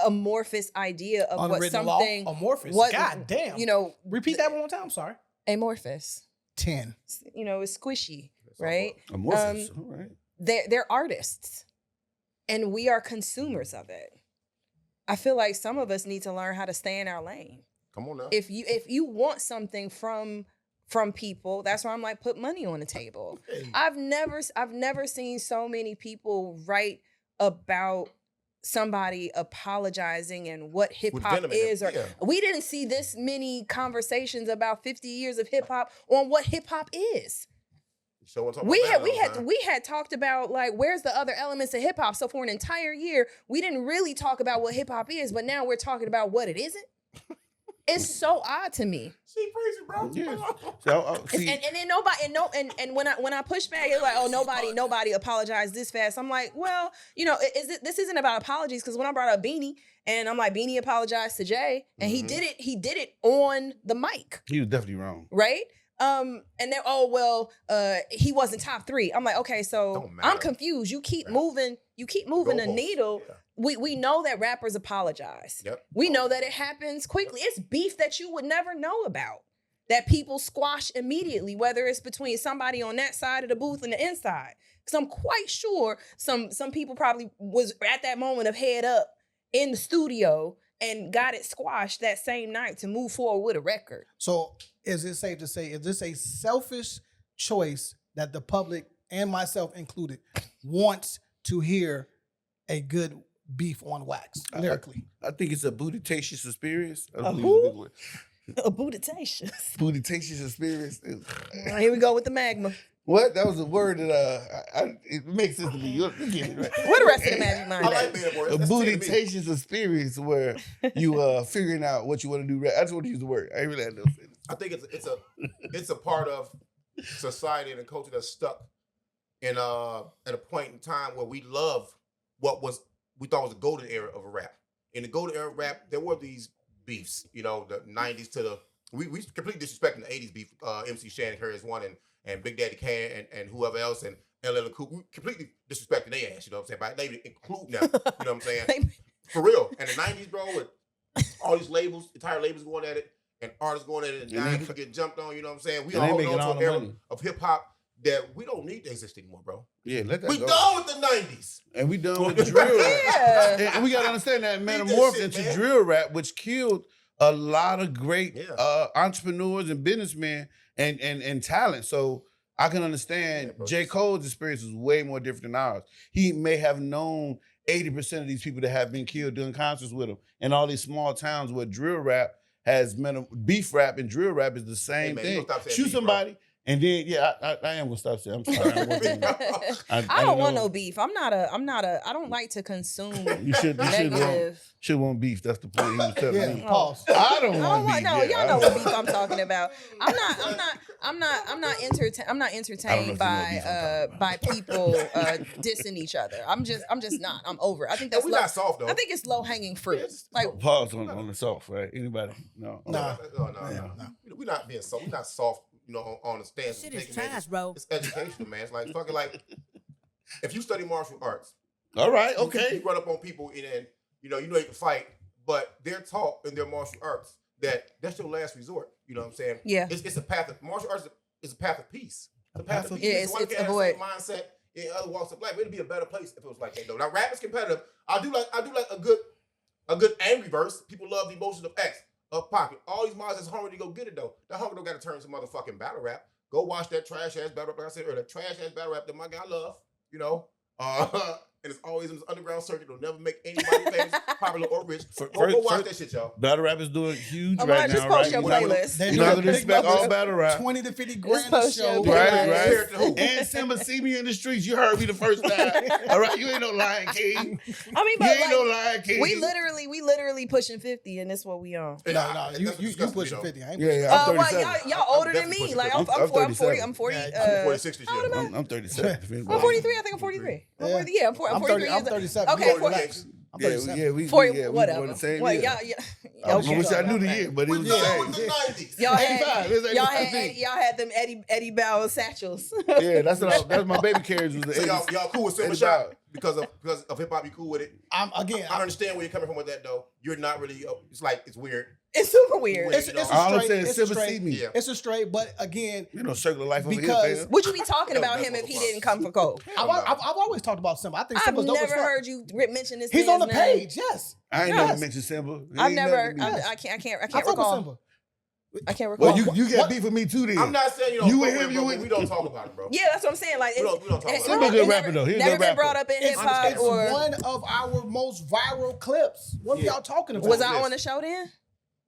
amorphous idea of what Unwritten something. law, amorphous. what- God damn. Repeat that one more time. I'm sorry. amorphous. 10. It's squishy, right? Amorphous, all right. They're artists, and we are consumers of it. I feel like some of us need to learn how to stay in our lane. Come on now. If you want something from people, that's why I'm like, put money on the table. I've never seen so many people write about somebody apologizing and what hip With hop venom in it, is, or yeah. we didn't see this many conversations about 50 years of hip hop on what hip hop is. So we'll talk We about had that we had talked about like where's the other elements of hip hop. So for an entire year, we didn't really talk about what hip hop is, but now we're talking about what it isn't. It's so odd to me. She crazy, bro. Yeah. So, see, And then nobody and when I push back, it's like, oh, nobody apologized this fast. I'm like, well, this isn't about apologies, because when I brought up Beanie and I'm like, Beanie apologized to Jay, and he did it on the mic. he was definitely wrong. Right? And then he wasn't top 3. I'm like, okay, so I'm confused. You keep moving the needle. Yeah. We know that rappers apologize. Yep. We know that it happens quickly. It's beef that you would never know about, that people squash immediately, whether it's between somebody on that side of the booth and the inside. Because I'm quite sure some people probably was at that moment of head up in the studio and got it squashed that same night to move forward with a record. So is it safe to say, is this a selfish choice that the public, and myself included, wants to hear a good beef on wax lyrically? I think it's a bootitacious experience. A who? A bootitacious. Bootitacious experience. Here we go with the magma. What? That was a word that it makes sense to me. You get it, right? What the rest of the magic mind? I like being a word. A That's to me. bootitacious experience where you figuring out what you want to do. I just want to use the word. I ain't really had no sense. I think it's a part of society and a culture that's stuck in at a point in time where we love what we thought was the golden era of a rap. In the golden era of rap, there were these beefs, the 90s to the we completely disrespecting the 80s beef. MC Shannon Curry is one, and Big Daddy Kane and whoever else, and LL Cool. We completely disrespecting their ass, you know what I'm saying? But they even include them, you know what I'm saying? For real. And the 90s, bro, with all these labels, entire labels going at it, and artists going at it, and dying to get jumped on, you know what I'm saying? We are holding on to an era of hip hop that we don't need to exist anymore, bro. Yeah, let that We go. done with the 90s. And we done with drill rap. Yeah. And we got to understand that Beat that metamorphed shit, into man. drill rap, which killed a lot of great Yeah. entrepreneurs and businessmen and talent. So I can understand bro. J. Cole's experience is way more different than ours. He may have known 80% of these people that have been killed doing concerts with him. And all these small towns where drill rap has beef rap and drill rap is the same man, you thing. gonna stop saying Shoot beef, bro. somebody. And then, I am gonna stop saying. I'm sorry. I'm working. I don't want no beef. I don't like to consume You should negative. want beef. That's the point he was telling Yeah, me. pause. I don't want beef. No, yeah, y'all know what beef I'm talking about. I'm not entertained by people dissing each other. I'm just not. I'm over it. I think that's we not soft, though. I think it's low hanging fruit. Like, Pause on the soft, right? Anybody? No. Nah. No. We're not being soft. We're not soft, on the stance. Shit is trash, bro. It's educational, man. It's like fucking like if you study martial arts. All right. You Okay. run up on people and then you know you can fight, but they're taught in their martial arts that that's your last resort. You know what I'm saying? Yeah. It's a path of martial arts is a path of peace. It's a path of peace. Yeah, it's One can have the avoid. same mindset in other walks of life. It'd be a better place if it was like that though. Now rap is competitive. I do like a good angry verse. People love the emotion of X, of Pocket. All these minds that's hungry to go get it though. That hunger don't got to turn to motherfucking battle rap. Go watch that trash ass battle rap. Like I said earlier, trash ass battle rap that my guy love. And it's always in this underground circuit. It'll never make anybody famous, popular, or rich. Go watch that shit, y'all. Battle rap is doing huge I'm right gonna just now, post right? your playlist. They're You know how to doing big respect all numbers, battle rap. 20 to 50 Just grand a post your show. playlist. Compared to who? And Simba see me in the streets. You heard me the first time. All right, you ain't no Lion King. I mean, You but ain't like, no Lion King. we literally pushing 50, and that's what we on. No, you That's pushing disgusting, 50. I ain't Yeah, I'm Well, 37. y'all older than definitely me. pushing Like 50. I'm 40. 37. I'm 40. Yeah, 46 this how old year. am I? I'm 37. I'm 43. I think I'm 43. I'm 40, yeah, I'm 43 I'm years 37. Okay, You 40. relax. I'm Yeah, 37. we 40, yeah, we whatever. born the same Well, year. I okay. wish I knew the year, but it We was done the with same. the 90s. Y'all 85. It's 85, I think. y'all had them Eddie Bauer satchels. Yeah, that's my baby carriage was the So 80s. y'all cool with Silver 85. Shot because of hip hop? You cool with it? I'm I understand where you're coming from with that though. You're not really. It's weird. It's super weird. It's You know, a All I'm straight. saying is It's a Silver see straight. me. Yeah. It's a straight, but again, You know, circle of life over Because- here, fam. Would you be talking about that's him if he what it didn't come for Cole? I've always talked about Simba. I think I've Simba's dope as never fuck. heard you mention this. He's on the man's name. page. Yes. I ain't Yes. never mentioned Simba. He I've ain't never. nothing to me. I can't I fuck with recall. Simba. I can't recall. Well, you got beef with me too then. I'm not saying you don't. You fuck and with him, him, you bro, and- but we don't talk about him, bro. Yeah, that's what I'm saying. Like, We don't talk about it's him. Simba's a good never- rapper, though. He's a never good been rapper. brought up in hip It's hop or one of our most viral clips. What are y'all talking about? was I on the show then?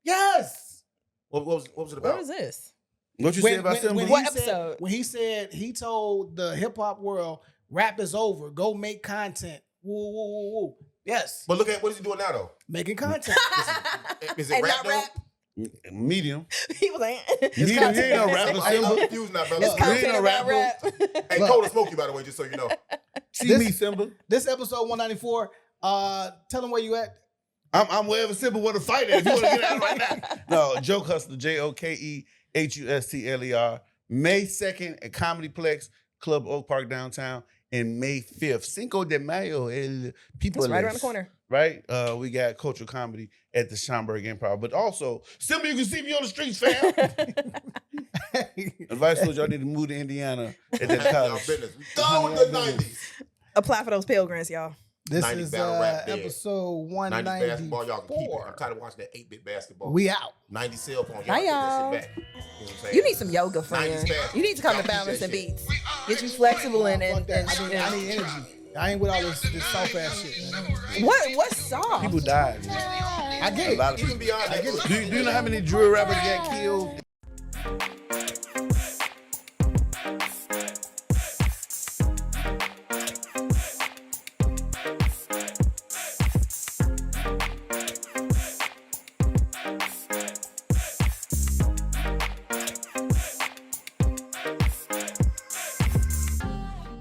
Yes. What was it about? What was this? What you say about Simba? What he said- episode? when he said he told the hip hop world, rap is over. Go make content. Woo, woo, woo, woo. Yes. But look at what is he doing now though? Making content. Is it And rap not though? rap? Medium. He was like, Medium, you ain't no rapper, I ain't Simba. confused now, brother. it's you ain't content no about rapper. rap. Hey, Cola Smokey, by the way, just so you know. See me, Simba. This episode 194. Tell them where you at. I'm wherever Simba want to fight at. If you want to get out right now. No, Joke Hustler, JOKEHUSTLER. May 2nd at Comedyplex, Club Oak Park downtown, and May 5th, Cinco de Mayo. People It's right around the corner. Right? We got cultural comedy at the Schaumburg Improv. But also, Simba, you can see me on the streets, fam. Advice was y'all need to move to Indiana at that Y'all college. business. We done with the 90s. Apply for those Pell Grants, y'all. This 90s is battle rap dead. episode 90s basketball, y'all can keep it. I'm 194. tired of watching that 8-bit basketball. We out. 90s cell phone. Y'all Bye, get that y'all. shit back. You know what I'm saying? You need some yoga, friend. 90s fast. You need to come Y'all to keep Balance that and shit. Beats. Get you flexible and Fuck that. I and need energy. I ain't with all this soft ass shit, man. what's soft? People died. Man. I get A it. lot of Even people. beyond that. Do you know how many drill rappers got killed